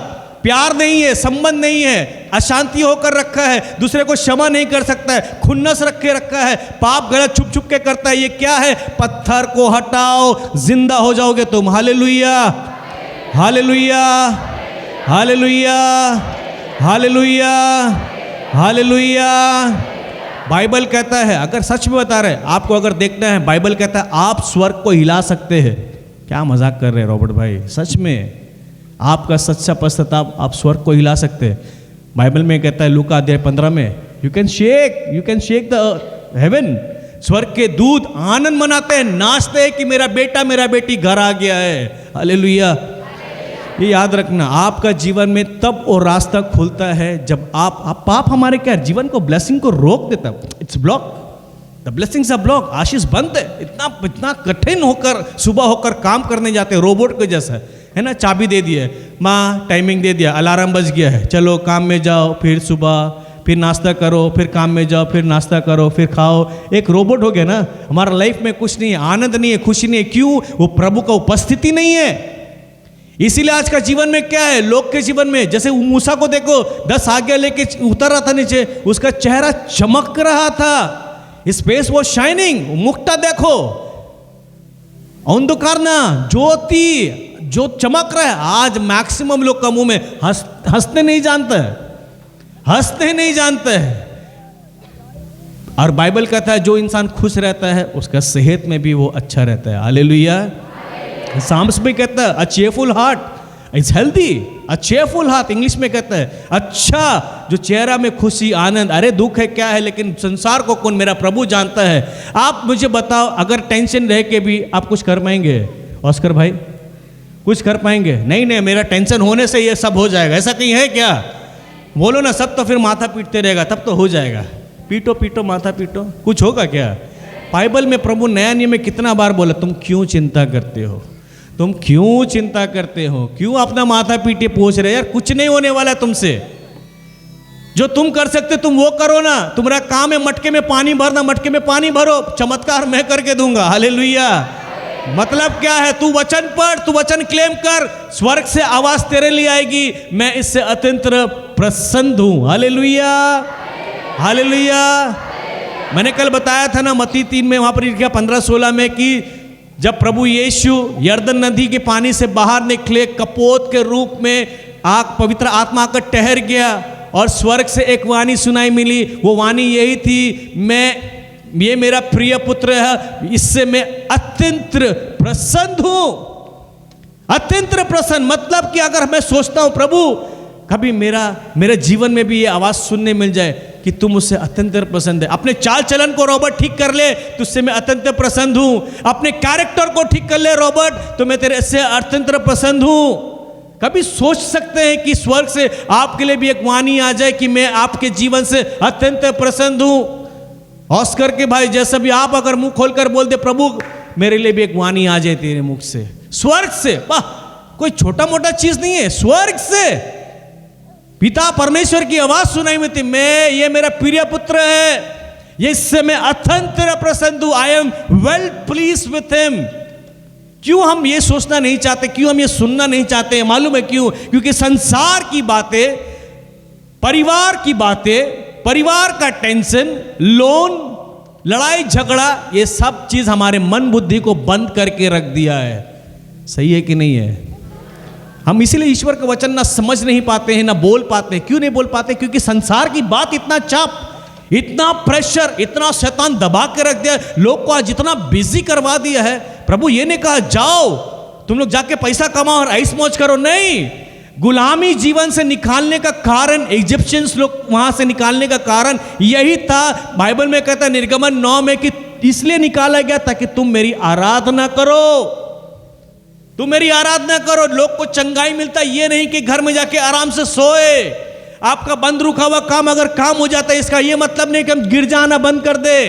Speaker 1: प्यार नहीं है, संबंध नहीं है, अशांति होकर रखा है, दूसरे को क्षमा नहीं कर सकता है, खुन्नस रख के रखा है, पाप गलत छुप छुप के करता है। ये क्या है? पत्थर को हटाओ, जिंदा हो जाओगे तुम। Hallelujah, hallelujah, hallelujah, hallelujah, hallelujah. Bible कहता है, अगर सच में बता रहे आपको, अगर देखना है, बाइबल कहता है आप स्वर्ग को हिला सकते हैं। क्या मजाक कर रहे हैं रॉबर्ट भाई? सच में आपका सच्चा पश्चाताप आप स्वर्ग को हिला सकते हैं। बाइबल में कहता है लूका अध्याय 15 में, you can shake the haven. स्वर्ग के दूत आनंद मनाते हैं, नाचते हैं कि मेरा बेटा मेरा बेटी घर आ गया है। हालेलुया। ये याद रखना, आपका जीवन में तब वो रास्ता खुलता है जब आप पाप हमारे क्या जीवन को, ब्लेसिंग को रोक देता है। It's block, the blessings are block. आशीष बंद है। इतना कठिन होकर सुबह होकर काम करने जाते हैं, रोबोट के जैसा है ना। चाबी दे दी है माँ, टाइमिंग दे दिया, अलार्म बज गया है, चलो काम में जाओ, फिर सुबह, फिर नाश्ता करो, फिर काम में जाओ, फिर नाश्ता करो, फिर खाओ। एक रोबोट हो गया ना। हमारा लाइफ में कुछ नहीं है, आनंद नहीं है, खुशी नहीं है। क्यों? वो प्रभु का उपस्थिति नहीं है। इसीलिए आज का जीवन में क्या है, लोग के जीवन में, जैसे मूसा को देखो 10 आज्ञा लेके उतर रहा था नीचे, उसका चेहरा चमक रहा था, स्पेस वो शाइनिंग। मुक्ता देखो, अंधकार ना, ज्योति जो चमक रहा है। आज मैक्सिमम लोग का मुंह में हंसने नहीं जानते हैं, हंसते नहीं जानते हैं। और बाइबल कहता है जो इंसान खुश रहता है उसका सेहत में भी वो अच्छा रहता है। हालेलुया। साम्स में कहता है अ cheerful heart is healthy. A cheerful heart English में कहता है अच्छा, जो चेहरा में खुशी, आनंद। अरे दुख है क्या है, लेकिन संसार को कौन, मेरा प्रभु जानता है। आप मुझे बताओ, अगर टेंशन रह के भी आप कुछ कर पाएंगे? ऑस्कर भाई कुछ कर पाएंगे? नहीं, मेरा टेंशन होने से ये सब हो जाएगा, ऐसा कहीं है क्या? बोलो ना, सब तो फिर माथा पीटते रहेगा, तब तो हो जाएगा। पीटो पीटो माथा पीटो, कुछ होगा क्या? बाइबल में प्रभु नया नियम में कितना बार बोला, तुम क्यों चिंता करते हो, तुम क्यों चिंता करते हो, क्यों अपना माथा पीटे पूछ रहे? यार कुछ नहीं होने वाला तुमसे। जो तुम कर सकते तुम वो करो ना। तुम्हारा काम है मटके में पानी भरना, मटके में पानी भरो, चमत्कार मैं करके दूंगा। हालेलुया। मतलब क्या है? तू वचन पढ़, तू वचन क्लेम कर, स्वर्ग से आवाज तेरे लिए आएगी, मैं इससे अत्यंत प्रसन्न हूं। Hallelujah, hallelujah. मैंने कल बताया था ना मत्ती 3 में, वहां पर लिखा 15-16 में कि जब प्रभु यीशु यरदन नदी के पानी से बाहर निकले, कपोत के रूप में पवित्र आत्मा आकर ठहर गया और स्वर्ग से एक वाणी सुनाई मिली। वो वाणी यही थी, ये मेरा प्रिय पुत्र है, इससे मैं अत्यंत प्रसन्न हूं। अत्यंत प्रसन्न मतलब कि अगर मैं सोचता हूं प्रभु कभी मेरे जीवन में भी ये आवाज सुनने मिल जाए कि तुम मुझसे अत्यंत प्रसन्न है। अपने चाल चलन को रॉबर्ट ठीक कर ले, तुझसे मैं अत्यंत प्रसन्न हूं। अपने कैरेक्टर को ठीक कर ले रॉबर्ट, तो मैं तेरे से अत्यंत प्रसन्न हूं। कभी सोच सकते हैं कि स्वर्ग से आपके लिए भी एक वाणी आ जाए कि मैं आपके जीवन से अत्यंत प्रसन्न हूं? ऑस्कर के भाई जैसा भी आप अगर मुंह खोलकर बोल दे प्रभु मेरे लिए भी एक वाणी आ जाए तेरे मुख से, स्वर्ग से, वाह कोई छोटा मोटा चीज नहीं है, स्वर्ग से पिता परमेश्वर की आवाज सुनाई में थी, मैं ये मेरा प्रिय पुत्र है, ये इससे मैं अत्यंत प्रसन्न हूं, I am well please with him. क्यों हम ये सोचना नहीं चाहते, क्यों हम ये सुनना नहीं चाहते? मालूम है क्यों? क्योंकि संसार की बातें, परिवार की बातें, परिवार का टेंशन, लोन, लड़ाई झगड़ा, ये सब चीज हमारे मन बुद्धि को बंद करके रख दिया है। सही है कि नहीं है? हम इसीलिए ईश्वर का वचन ना समझ नहीं पाते हैं, ना बोल पाते। क्यों नहीं बोल पाते? क्योंकि संसार की बात इतना चाप, इतना प्रेशर, इतना शैतान दबा के रख दिया, लोग को आज इतना बिजी करवा दिया है। प्रभु ये नहीं कहा जाओ तुम लोग जाके पैसा कमाओ और ऐश मौज करो, नहीं। गुलामी जीवन से निकालने का कारण, इजिप्शियंस लोग वहां से निकालने का कारण यही था। बाइबल में कहता है निर्गमन 9 में कि इसलिए निकाला गया ताकि तुम मेरी आराधना करो, तुम मेरी आराधना करो। लोग को चंगाई मिलता ये नहीं कि घर में जाके आराम से सोए। आपका बंद रुका हुआ काम अगर काम हो जाता है, इसका ये मतलब नहीं कि हम गिर जाना बंद कर दे।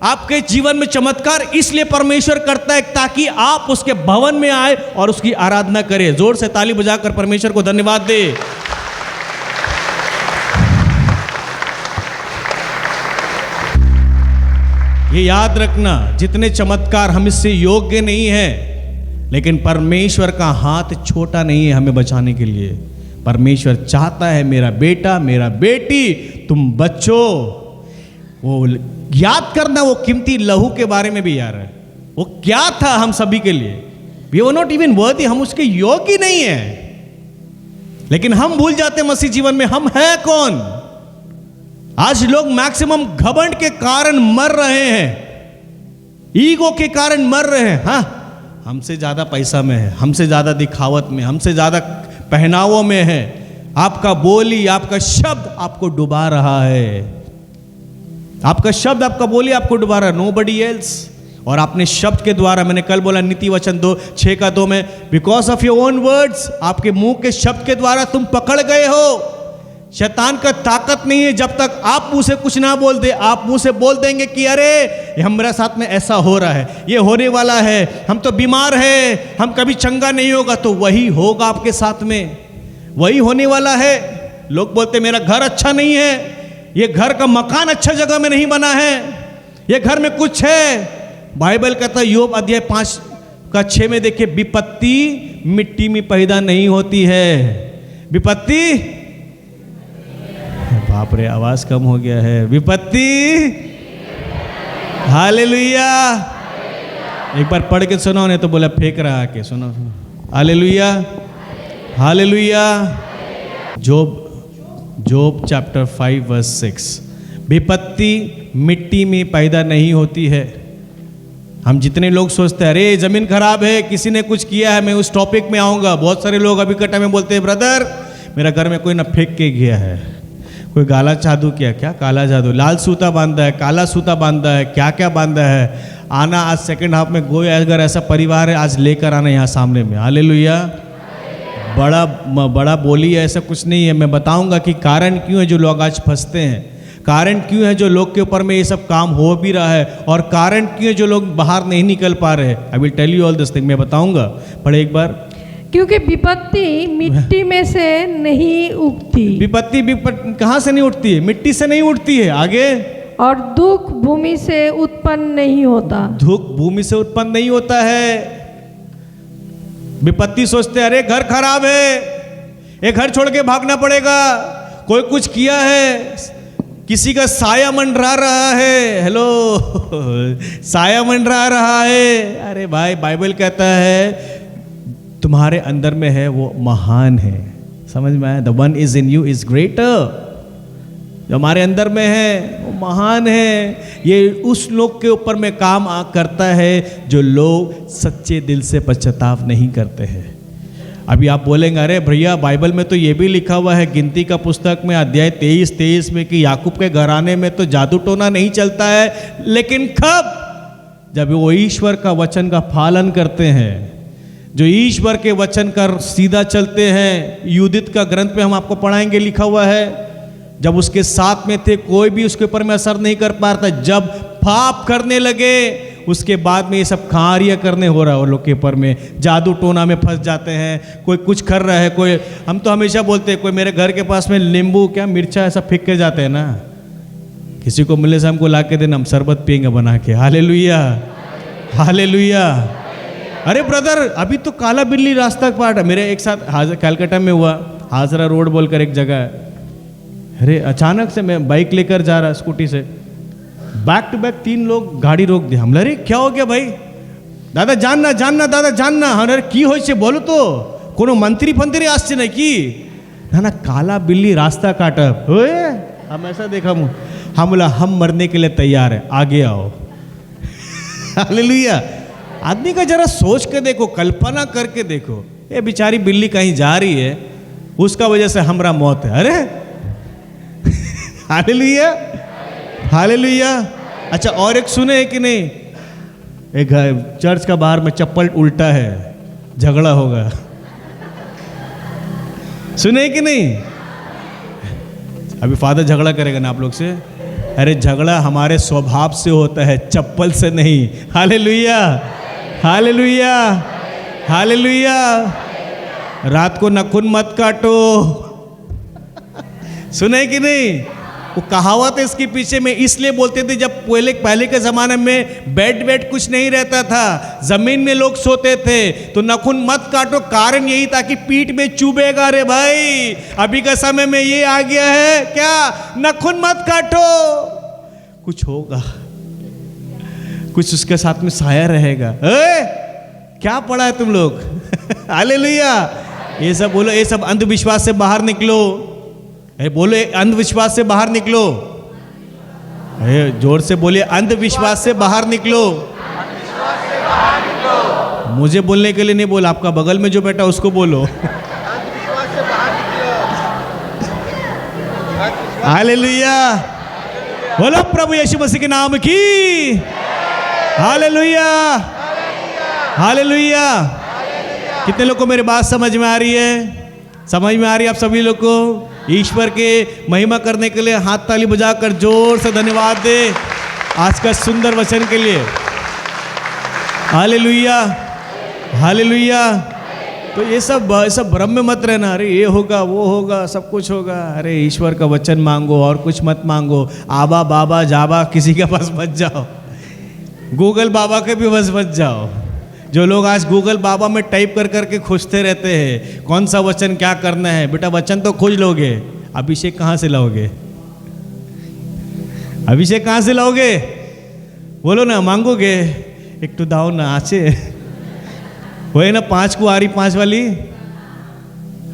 Speaker 1: आपके जीवन में चमत्कार इसलिए परमेश्वर करता है ताकि आप उसके भवन में आए और उसकी आराधना करें। जोर से ताली बजाकर परमेश्वर को धन्यवाद दे। ये याद रखना, जितने चमत्कार हम इससे योग्य नहीं हैं, लेकिन परमेश्वर का हाथ छोटा नहीं है हमें बचाने के लिए। परमेश्वर चाहता है मेरा बेटा, मेरा बेटी, तुम बच्चों, वो याद करना वो कीमती लहू के बारे में भी यार है। वो क्या था हम सभी के लिए? वी वर नॉट इवन वर्दी, हम उसके योग्य नहीं है। लेकिन हम भूल जाते मसीह जीवन में हम हैं कौन। आज लोग मैक्सिमम घमंड के कारण मर रहे हैं, ईगो के कारण मर रहे हैं। हाँ, हमसे ज्यादा पैसा में है, हमसे ज्यादा दिखावत में, हमसे ज्यादा पहनावों में है। आपका बोली, आपका शब्द आपको डुबा रहा है। आपका शब्द, आपका बोली आपको डुबा रहा है, नोबडी एल्स। और आपने शब्द के द्वारा, मैंने कल बोला नीति वचन 2:6 में, because of your own words, आपके मुंह के शब्द के द्वारा तुम पकड़ गए हो। शैतान का ताकत नहीं है जब तक आप मुंह से कुछ ना बोल दे। आप मुंह से बोल देंगे कि अरे हमारे साथ में ऐसा हो रहा है, ये होने वाला है, हम तो बीमार है, हम कभी चंगा नहीं होगा, तो वही होगा आपके साथ में, वही होने वाला है। लोग बोलते मेरा घर अच्छा नहीं है, ये घर का मकान अच्छा जगह में नहीं बना है, ये घर में कुछ है। बाइबल कहता है योग अध्याय 5:6 में देखिए, विपत्ति मिट्टी में पैदा नहीं होती है। विपत्ति, बाप रे आवाज कम हो गया है। विपत्ति, हालेलुया। एक बार पढ़ के सुनो, नहीं तो बोला फेंक रहा के सुनो। Hallelujah, hallelujah. जोब चैप्टर 5:6, विपत्ति मिट्टी में पैदा नहीं होती है। हम जितने लोग सोचते हैं अरे जमीन खराब है, किसी ने कुछ किया है, मैं उस टॉपिक में आऊंगा। बहुत सारे लोग अभी कटा में बोलते हैं ब्रदर मेरा घर में कोई ना फेंक के गया है, कोई काला जादू किया। क्या काला जादू? लाल सूता बांधा है, काला सूता बांधा है, क्या क्या बांधा है। आना आज सेकंड हाफ में, कोई अगर ऐसा परिवार है आज लेकर आना यहाँ सामने में। हालेलुया। बड़ा बोली है, ऐसा कुछ नहीं है। मैं बताऊंगा कि कारण क्यों है जो लोग आज फंसते हैं, कारण क्यों है जो लोग के ऊपर में ये सब काम हो भी रहा है, और कारण क्यों है जो लोग बाहर नहीं निकल पा रहे हैं। I will tell you all this thing, मैं बताऊंगा। पढ़े एक बार।
Speaker 2: क्योंकि विपत्ति मिट्टी में से नहीं उगती। विपत्ति
Speaker 1: कहाँ से नहीं उठती है? मिट्टी से नहीं उठती है। आगे,
Speaker 2: और दुख भूमि से उत्पन्न नहीं होता।
Speaker 1: दुख भूमि से उत्पन्न नहीं होता है। विपत्ति सोचते अरे घर खराब है, एक घर छोड़ के भागना पड़ेगा, कोई कुछ किया है, किसी का साया मंडरा रहा है। हेलो, साया मंडरा रहा है। अरे भाई, बाइबल कहता है तुम्हारे अंदर में है वो महान है। समझ में आया? The one is in you is greater. जो हमारे अंदर में है वो महान है। ये उस लोग के ऊपर में काम करता है जो लोग सच्चे दिल से पश्चाताप नहीं करते हैं। अभी आप बोलेंगे अरे भैया बाइबल में तो ये भी लिखा हुआ है गिनती का पुस्तक में अध्याय 23 में कि याकूब के घराने में तो जादू टोना नहीं चलता है। लेकिन कब? जब वो ईश्वर का वचन का पालन करते हैं, जो ईश्वर के वचन का सीधा चलते हैं। यूदित का ग्रंथ में हम आपको पढ़ाएंगे, लिखा हुआ है जब उसके साथ में थे कोई भी उसके ऊपर में असर नहीं कर पा रहा था। जब पाप करने लगे, उसके बाद में ये सब खारिया करने हो रहा है वो लोग के ऊपर में, जादू टोना में फंस जाते हैं, कोई कुछ कर रहा है, कोई, हम तो हमेशा बोलते हैं कोई मेरे घर के पास में नींबू क्या मिर्चा ऐसा फेंक के जाते हैं ना, किसी को मिलने से हमको ला के देना, हम शरबत पियेंगे बना के। Hallelujah, hallelujah. अरे ब्रदर अभी तो काला बिल्ली रास्ता काट है। मेरे एक साथ कलकत्ता में हुआ, हाजरा रोड बोलकर एक जगह है। अरे अचानक से मैं बाइक लेकर जा रहा स्कूटी से, बैक टू बैक 3 लोग गाड़ी रोक दिया। हम अरे क्या हो गया भाई, दादा जानना जानना दादा जानना। अरे की हो से बोलो तो कोनो मंत्री फंत्री आसছে নাকি ना ना काला बिल्ली रास्ता काटा। हम ऐसा देखा हम बोला हम मरने के लिए तैयार है, आगे आओ। हालेलुया। आदमी का जरा सोच के देखो, कल्पना करके देखो, ये बेचारी बिल्ली कहीं जा रही है, उसका वजह से हमारा मौत है। अरे हालेलुया, हालेलुया। अच्छा और एक सुने है कि नहीं, एक चर्च का बाहर में चप्पल उल्टा है, झगड़ा होगा, सुने कि नहीं? अभी फादर झगड़ा करेगा ना आप लोग से। अरे झगड़ा हमारे स्वभाव से होता है, चप्पल से नहीं। Hallelujah, hallelujah, hallelujah. रात को नाखून मत काटो, सुने कि नहीं? वो कहावत है इसके पीछे में, इसलिए बोलते थे जब पहले के ज़माने में बेड कुछ नहीं रहता था, ज़मीन में लोग सोते थे, तो नाखून मत काटो, कारण यही था कि पीठ में चुभेगा। रे भाई अभी का समय में ये आ गया है क्या, नाखून मत काटो, कुछ होगा, कुछ उसके साथ में साया रहेगा। क्या पढ़ा है तुम लोग? हालेलुया। ये सब बोलो, ये सब अंधविश्वास से बाहर निकलो। बोले अंधविश्वास से बाहर निकलो, जोर से बोलिए अंधविश्वास से बाहर निकलो। मुझे बोलने के लिए नहीं बोला, आपका बगल में जो बैठा उसको बोलो। हालेलुया। बोलो प्रभु यीशु मसीह के नाम की हालेलुया, हालेलुया। कितने लोग को मेरी बात समझ में आ रही है? समझ में आ रही है आप सभी लोग को? ईश्वर के महिमा करने के लिए हाथ ताली बजाकर जोर से धन्यवाद दे आज का सुंदर वचन के लिए। Hallelujah, hallelujah. तो ये सब भ्रम में मत रहना, अरे ये होगा वो होगा सब कुछ होगा। अरे ईश्वर का वचन मांगो और कुछ मत मांगो। आबा बाबा जाबा किसी के पास मत जाओ, गूगल बाबा के भी बस मत जाओ। जो लोग आज गूगल बाबा में टाइप कर करके खोजते रहते हैं कौन सा वचन क्या करना है, बेटा वचन तो खोज लोगे, अभिषेक कहाँ से लाओगे? अभिषेक कहाँ से लाओगे? बोलो ना, मांगोगे? एक तो दाओ ना आचे वो है ना 5 कुआरी 5 वाली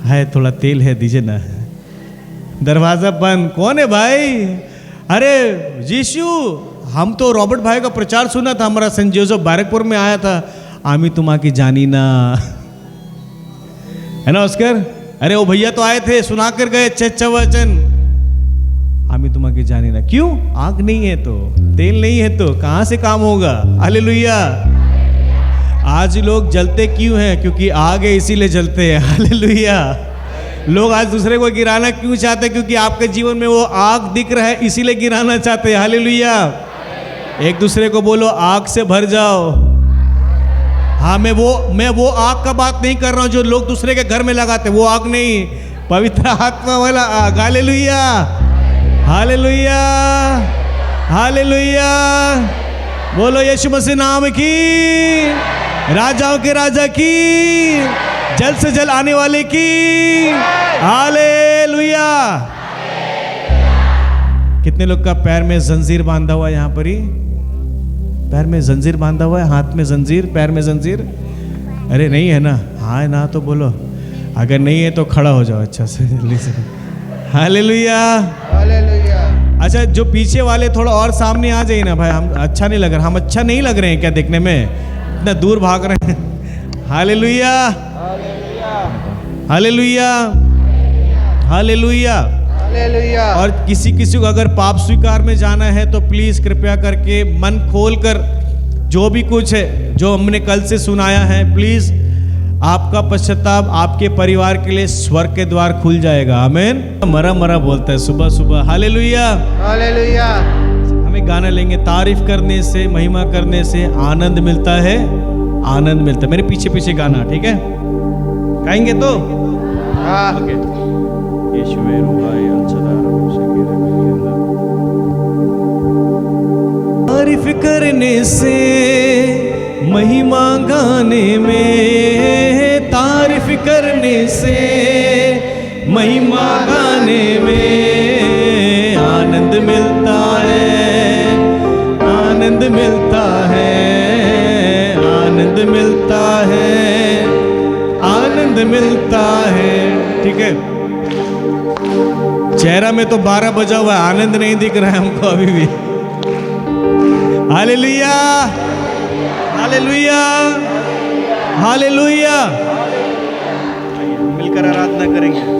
Speaker 1: है, थोड़ा तेल है दीजिए ना। दरवाजा बंद, कौन है भाई? अरे जीशु, हम तो रॉबर्ट भाई का प्रचार सुना था, हमारा सेंट जोसेफ बैरकपुर में आया था। आमी तुमा की जानी ना, है ना ऑस्कर? अरे वो भैया तो आए थे, सुना कर गए अच्छा वचन। आमी तुमा की जानी ना, क्यों? आग नहीं है तो, तेल नहीं है तो कहां से काम होगा? हालेलुया। आज लोग जलते क्यों हैं? क्योंकि आग है इसीलिए जलते हैं। हालेलुया। लोग आज दूसरे को गिराना क्यों चाहते हैं? क्योंकि आपके जीवन में वो आग दिख रहा है इसीलिए गिराना चाहते हैं। हालेलुया। एक दूसरे को बोलो आग से भर जाओ। हाँ, मैं वो आग का बात नहीं कर रहा हूँ जो लोग दूसरे के घर में लगाते, वो आग नहीं, पवित्र आत्मा वाला आग। Hallelujah, hallelujah, hallelujah. बोलो यीशु मसीह नाम की, राजाओं के राजा की, जल्द से जल्द आने वाले की। हालेलुया। कितने लोग का पैर में जंजीर बांधा हुआ है? यहाँ पर ही पैर में जंजीर बांधा हुआ है, हाथ में जंजीर, पैर में जंजीर। अरे नहीं है ना? हाँ है ना तो बोलो, अगर नहीं है तो खड़ा हो जाओ अच्छा से, जल्दी से। Hallelujah, hallelujah. अच्छा जो पीछे वाले थोड़ा और सामने आ जाइए ना भाई, हम अच्छा नहीं लग रहा, हम अच्छा नहीं लग रहे हैं क्या देखने में? इतना दूर भाग रहे हैं। Hallelujah, hallelujah, hallelujah. और किसी को अगर पाप स्वीकार में जाना है तो प्लीज कृपया करके मन खोलकर जो भी कुछ है जो हमने कल से सुनाया है, प्लीज आपका पश्चाताप आपके परिवार के लिए स्वर्ग के द्वार खुल जाएगा। आमीन। मरा मरा बोलता है सुबह सुबह। Hallelujah, hallelujah. हमें गाना लेंगे, तारीफ करने से, महिमा करने से आनंद मिलता है, आनंद मिलता है। मेरे पीछे पीछे गाना, ठीक है? गाएंगे तो ओके। यीशुवे रुहाय अलचदार शकीर तारीफ करने से, महिमा गाने में, तारीफ करने से, महिमा गाने में आनंद मिलता है, आनंद मिलता है, आनंद मिलता है, आनंद मिलता है। ठीक है, चेहरा में तो 12 बजा हुआ है, आनंद नहीं दिख रहा है हमको अभी भी। Hallelujah, hallelujah, hallelujah. मिलकर आराधना करेंगे।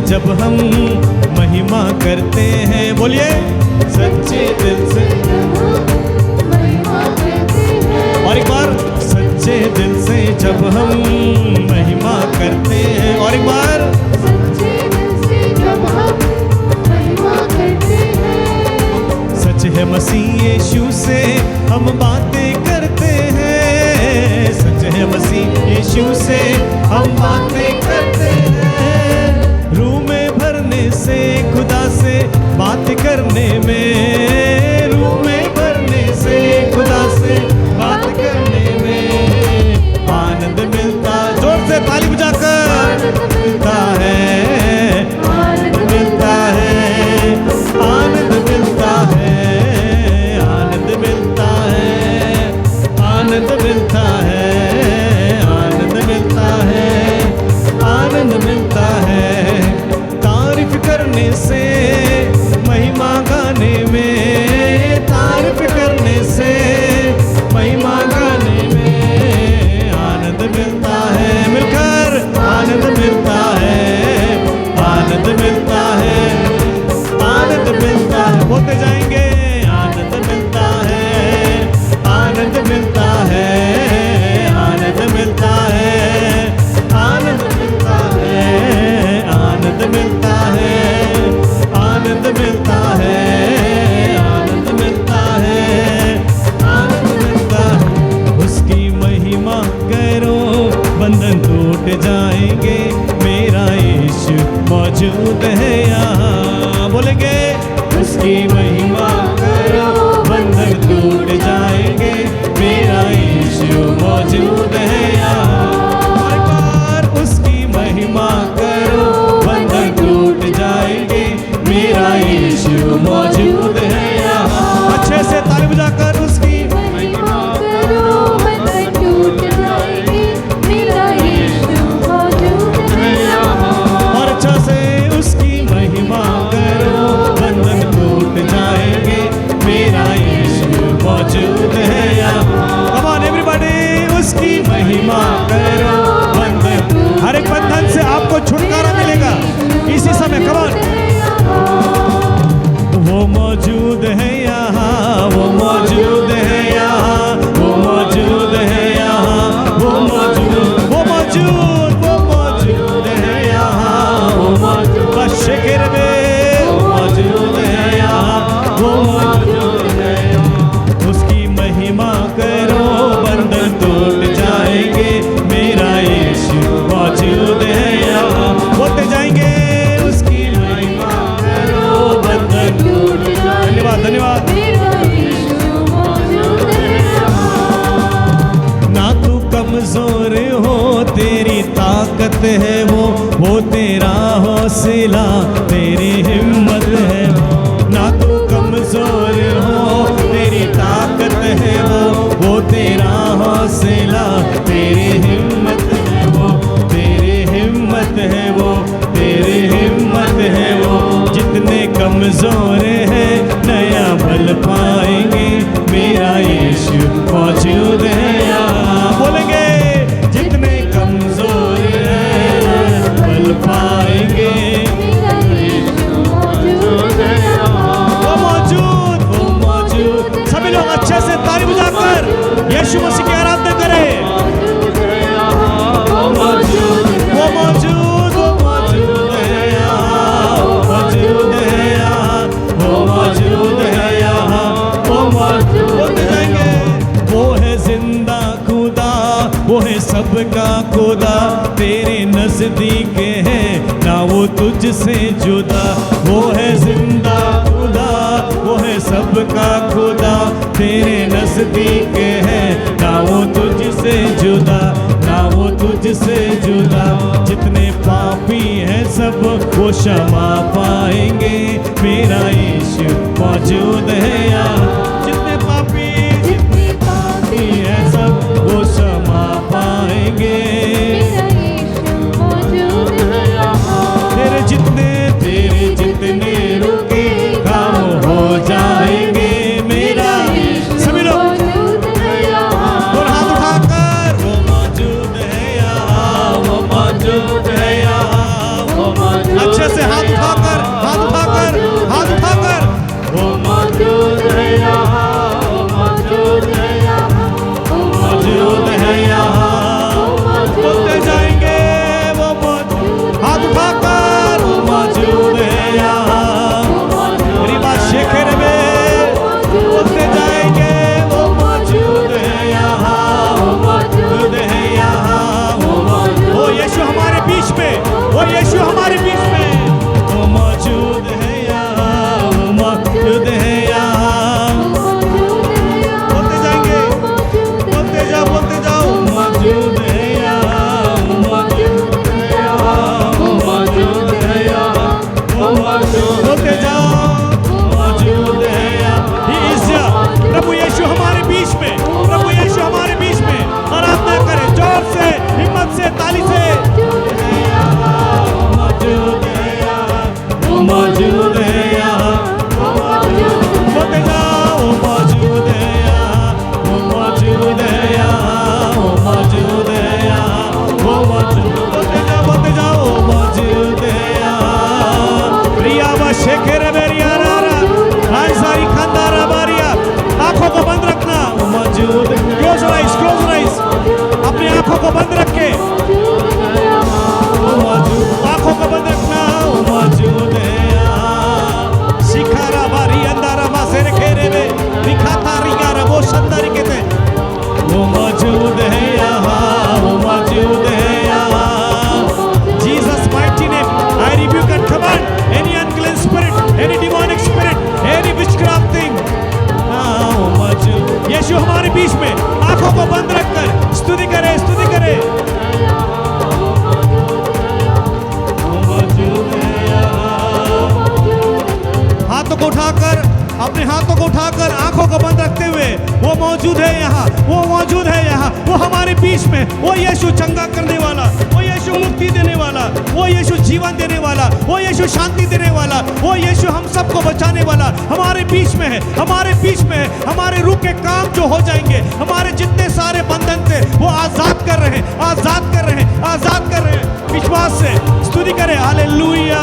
Speaker 1: जब हम महिमा करते हैं, बोलिए सच्चे दिल से, और एक बार सच्चे दिल से जब हम महिमा करते हैं, और एक बार
Speaker 2: सच्चे दिल से जब हम महिमा करते हैं,
Speaker 1: सच है मसीह यीशु से हम बातें करते हैं, सच है मसीह यीशु से हम बातें करते हैं, रूह में भरने से, खुदा से बात करने में, रूह में भरने से, खुदा से बात करने में आनंद मिलता, जोर से ताली बजाकर मिलता है, आनंद मिलता है, आनंद मिलता है, आनंद मिलता है, आनंद मिलता है, आनंद मिलता है, आनंद मिलता है। तारीफ करने से, महिमा गाने में, तारीफ करने से, महिमा गाने में आनंद मिलता है, मिलकर आनंद मिलता है, आनंद मिलता है, आनंद मिलता है, बोलते जाएंगे आनंद मिलता है, आनंद मिलता है, आनंद मिलता है, आनंद मिलता है, आनंद मिलता है, आनंद मिलता है, आनंद मिलता है, आनंद मिलता है। उसकी महिमा करो, बंधन टूट जाएंगे, मेरा यीशु मौजूद है यहाँ, बोलेंगे उसकी महिमा करो, बंधन टूट जाएंगे, मेरा यीशु मौजूद है यहाँ, हर बार उसकी महिमा करो, बंधन टूट जाएंगे, मेरा यीशु मौजूद है यहाँ। अच्छे से ताली बजाकर उसकी
Speaker 2: महिमा करो, बंधन टूट जाएंगे, मेरा यीशु मौजूद है यहाँ,
Speaker 1: और अच्छा से उसकी महिमा करो, बंधन टूट जाएंगे, शेखर में वो मौजूद है यहाँ, वो मौजूद है यहाँ। उसकी महिमा करो बंधन टूट जाएंगे, मेरा यीशु मौजूद है यहाँ। बोलते जाएंगे उसकी महिमा करो बंधन टूट जाएंगे। धन्यवाद धन्यवाद। ना तू कमजोर हो, तेरी ताकत है वो तेरा हौसला, तेरी हिम्मत है। ना तू कमजोर हो, तेरी ताकत है वो तेरा हौसला, तेरी हिम्मत है वो, तेरी हिम्मत है वो, तेरी हिम्मत है वो। जितने कमजोर हैं नया बल पाएंगे, मेरा यीशु मौजूद है यहाँ। बोलेंगे जितने कमजोर हैं बल पाएंगे, वो मौजूद, वो मौजूद। सभी लोग अच्छे से ताली बजाकर यीशु मसीह की आराधना करें। वो मौजूद, वो मौजूद, वो मौजूद है यहाँ, मौजूद है यहाँ, वो मौजूद है यहाँ, वो मौजूद। बोलते जाएंगे वो है जिंदा खुदा, वो है सबका खुदा, तेरे नजदीक है ना वो तुझसे जुदा। वो है जिंदा खुदा, वो है सबका खुदा, तेरे नजदीक है ना वो तुझसे जुदा, ना वो तुझसे जुदा। जितने पापी हैं सब वो क्षमा पाएंगे, मेरा यीशु मौजूद है यहाँ। जितने पापी हैं सब वो क्षमा पाएंगे, तेरे जितने रुके काम हो जाएंगे, मेरा सभी लोग और हाथ उठाकर वो मौजूद है यहाँ, वो मौजूद है यहाँ, वो मौजूद। अच्छे से हाथ उठाकर, हाथ उठाकर, हाथ उठाकर वो मौजूद है यहाँ, वो मौजूद है यहाँ, वो मौजूद है यहाँ। बोलते जाएंगे वो मौजूद, हाथ उठाकर वो मौजूद है यहाँ। मेरी बात शेखर में बोलते जाएंगे वो मौजूद है यहाँ, वो मौजूद है यहाँ, वो यीशु हमारे बीच में, वो यीशु हमारे बीच में, वो मौजूद है यहाँ, वो मौजूद है यहाँ। बोलते जाएंगे, बोलते जाओ, बोलते जाओ, मौजूद है यहाँ, वो मौजूद है यहाँ, वो मौजूद है यहाँ, वो मौजूद। बोलते जाओ मौजूद है यहाँ। He is here। प्रभु यीशु हमारे बीच में, प्रभु यीशु हमारे बीच में। आराधना करें जोर से, हिम्मत से, ताली से। मौजूद है यहाँ, वो मौजूद है यहाँ, वो मौजूद। बोलते जाओ मौजूद है यहाँ, वो मौजूद है यहाँ, वो मौजूद है यहाँ, वो मौजूद। बोलते जाओ, बोलते जाओ मौजूद है यहाँ। प्रिया व शेखर बेरिया रारा सारी खंदारा बारिया। आंखों को बंद रखना, वो मौजूद। Close rise, close rise. अपनी आंखों को बंद रखे, वो मौजूद। आंखों को बंद रखना, वो मौजूद है यहाँ। शिखारा बारी अंधारा बासेर खेरे में दिखाता रिगारा वो शंदारी कहते, वो मौजूद है यहाँ, वो मौजूद है यहाँ। Jesus mighty name, I rebuke and command any unclean spirit, any demonic spirit, any witchcraft thing. वो मौजूद। यीशु हमारे बीच में, आंखों को बंद रखकर स्तुति करे, स्तुति करे। वो मौजूद है यहाँ। हाथों को उठाकर, अपने हाथों को उठाकर, आंखों को बंद रखते हुए, वो मौजूद है यहाँ, वो मौजूद है यहाँ, वो हमारे बीच में। वो यीशु चंगा करने वाला, वो यीशु मुक्ति देने वाला, वो यीशु जीवन देने वाला, वो यीशु शांति देने वाला, वो यीशु हम सबको बचाने वाला हमारे बीच में है, हमारे बीच में है। हमारे रुके काम जो हो जाएंगे, हमारे जितने सारे बंधन थे वो आजाद कर रहे हैं, आजाद कर रहे हैं, आजाद कर रहे हैं। विश्वास से स्तुति करें। Hallelujah,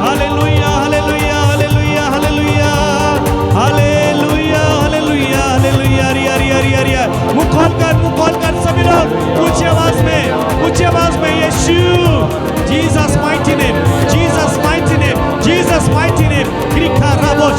Speaker 1: hallelujah, hallelujah, hallelujah, hallelujah, hallelujah, hallelujah, hallelujah. रिया रिया रिया रिया। मुंह खोलकर सभी लोग ऊंची आवाज में, ऊंची आवाज में Yeshu, Jesus mighty name, Jesus mighty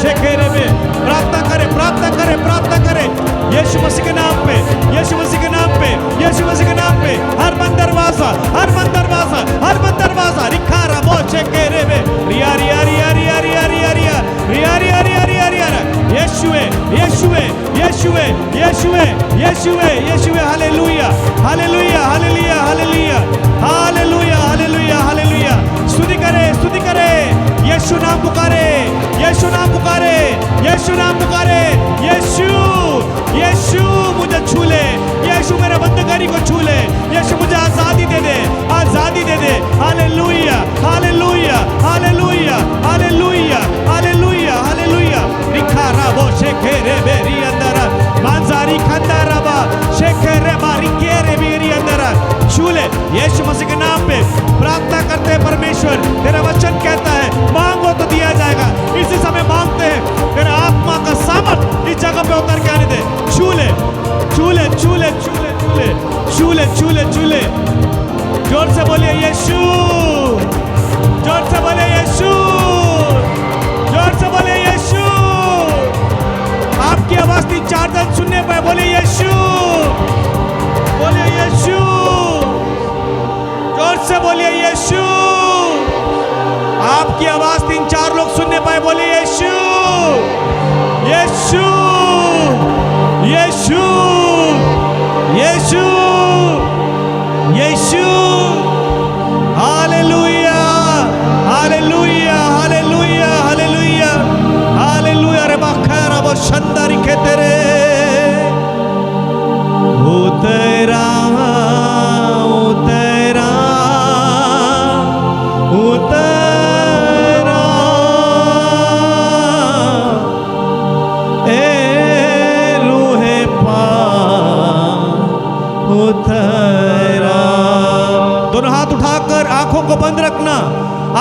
Speaker 1: शेखेरे में प्रार्थना करें, प्रार्थना करें, प्रार्थना करें यीशु मसीह के नाम पे, यीशु मसीह के नाम पे, यीशु मसीह के नाम पे। हर बंद दरवाजा, हर बंद दरवाजा, हर बंद दरवाजा रिखारा बो शेखेरे में रिया रिया रिया रिया रिया रिया रिया रिया रिया रिया रिया रिया यीशुवे यीशुवे यीशुवे यीशुवे यीशुवे यीशुवे हालेलुया hallelujah hallelujah hallelujah hallelujah hallelujah हालेलुया। स्तुति करे, स्तुति करे, यीशु नाम पुकारे, यीशु नाम पुकारे, यीशु नाम पुकारे। यीशु यीशु मुझे छू ले, यीशु मेरे बंदगारी को छू ले, यीशु मुझे आजादी दे दे, आजादी दे दे। हालेलुया हालेलुया हालेलुया हालेलुया हालेलुया हालेलुया। रिखारा बो शेखेरे बेरी अंदरा मांजारी खंदारा बा शेखेरे बारी केरे बेरी अंदरा। छू ले यीशु मसीह के नाम पे प्रार्थना करते हैं। परमेश्वर तेरा वचन कहता है मांगो तो दिया जाएगा। इसी समय मांगते हैं, तेरा आत्मा का सामर्थ इस जगह पे उतर के आने दे। छू ले छू ले छू ले छू ले छू ले छू ले छू ले छू ले। जोर से बोलिए यीशु, जोर से बोलिए यीशु, जोर से बोलिए यीशु। आपकी आवाज 3-4 दिन सुनने पे बोलिए यीशु, बोलिए यीशु, जोर से बोलिए यीशु। आपकी आवाज 3-4 लोग सुनने पाए, बोलिए यीशु यीशु यीशु यीशु यीशु। हालेलुया हालेलुया हालेलुया हालेलुया हालेलुया। रे बाखरा वो शंदारी कहते रे उतरा उतरा उतरा ए रूहे पाक उतरा। दोनों हाथ उठाकर आंखों को बंद रखना,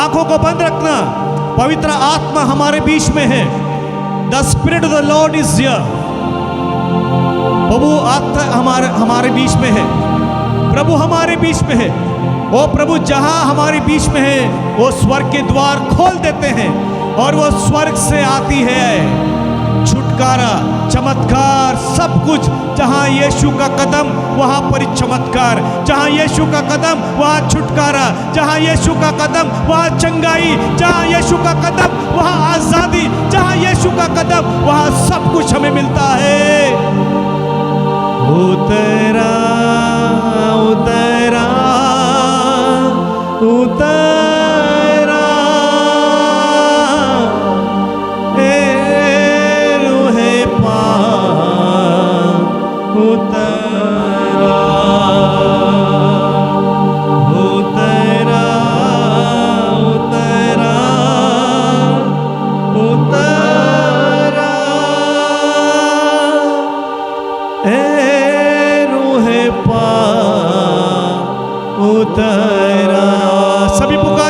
Speaker 1: आंखों को बंद रखना। पवित्र आत्मा हमारे बीच में है। The spirit of the lord is here. प्रभु आत्मा हमारे बीच में है, प्रभु हमारे बीच में है। ओ प्रभु जहां हमारे बीच में है वो स्वर्ग के द्वार खोल देते हैं और वो स्वर्ग से आती है छुटकारा, चमत्कार, सब कुछ। जहां यीशु का कदम वहां पर चमत्कार, जहां यीशु का कदम वहां छुटकारा, जहां यीशु का कदम वहां चंगाई, जहां यीशु का कदम वहां आजादी, जहां यीशु का कदम वहां सब कुछ हमें मिलता है। उतरा उतरा उतरा ए रूहे पाक उतरा उतरा उतरा उतरा ए रूहे पाक उतरा। सभी पुकार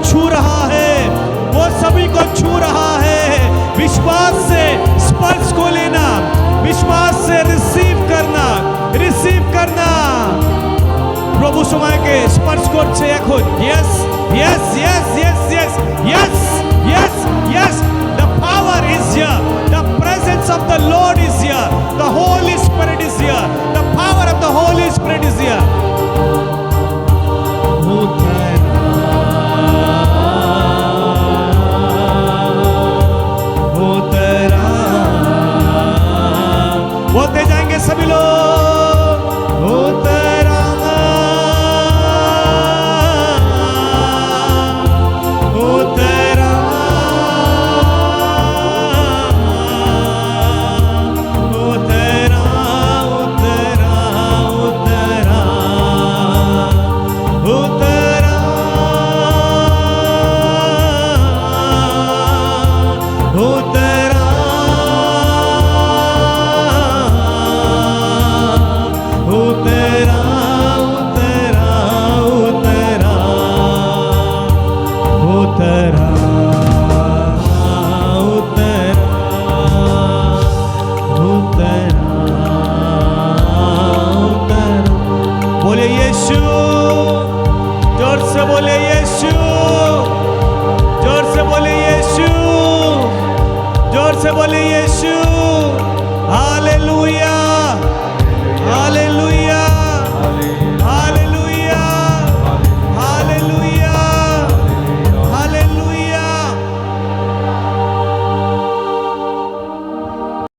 Speaker 1: छू रहा है, वो सभी को छू रहा है। विश्वास से स्पर्श को लेना, विश्वास से रिसीव करना, रिसीव करना। প্রভু সময়কে স্পর্শ করছে এখন। Yes, yes, yes, yes, yes, yes, yes, yes. The power is here. The presence of the Lord is here. The Holy Spirit is here. The power of the Holy Spirit is here. बोलते जाएंगे सभी लोग, उतरा उतरा उतरा उतरा उतरा उतरा उतरा उतरा बोले यीशु, जोर से बोले यीशु।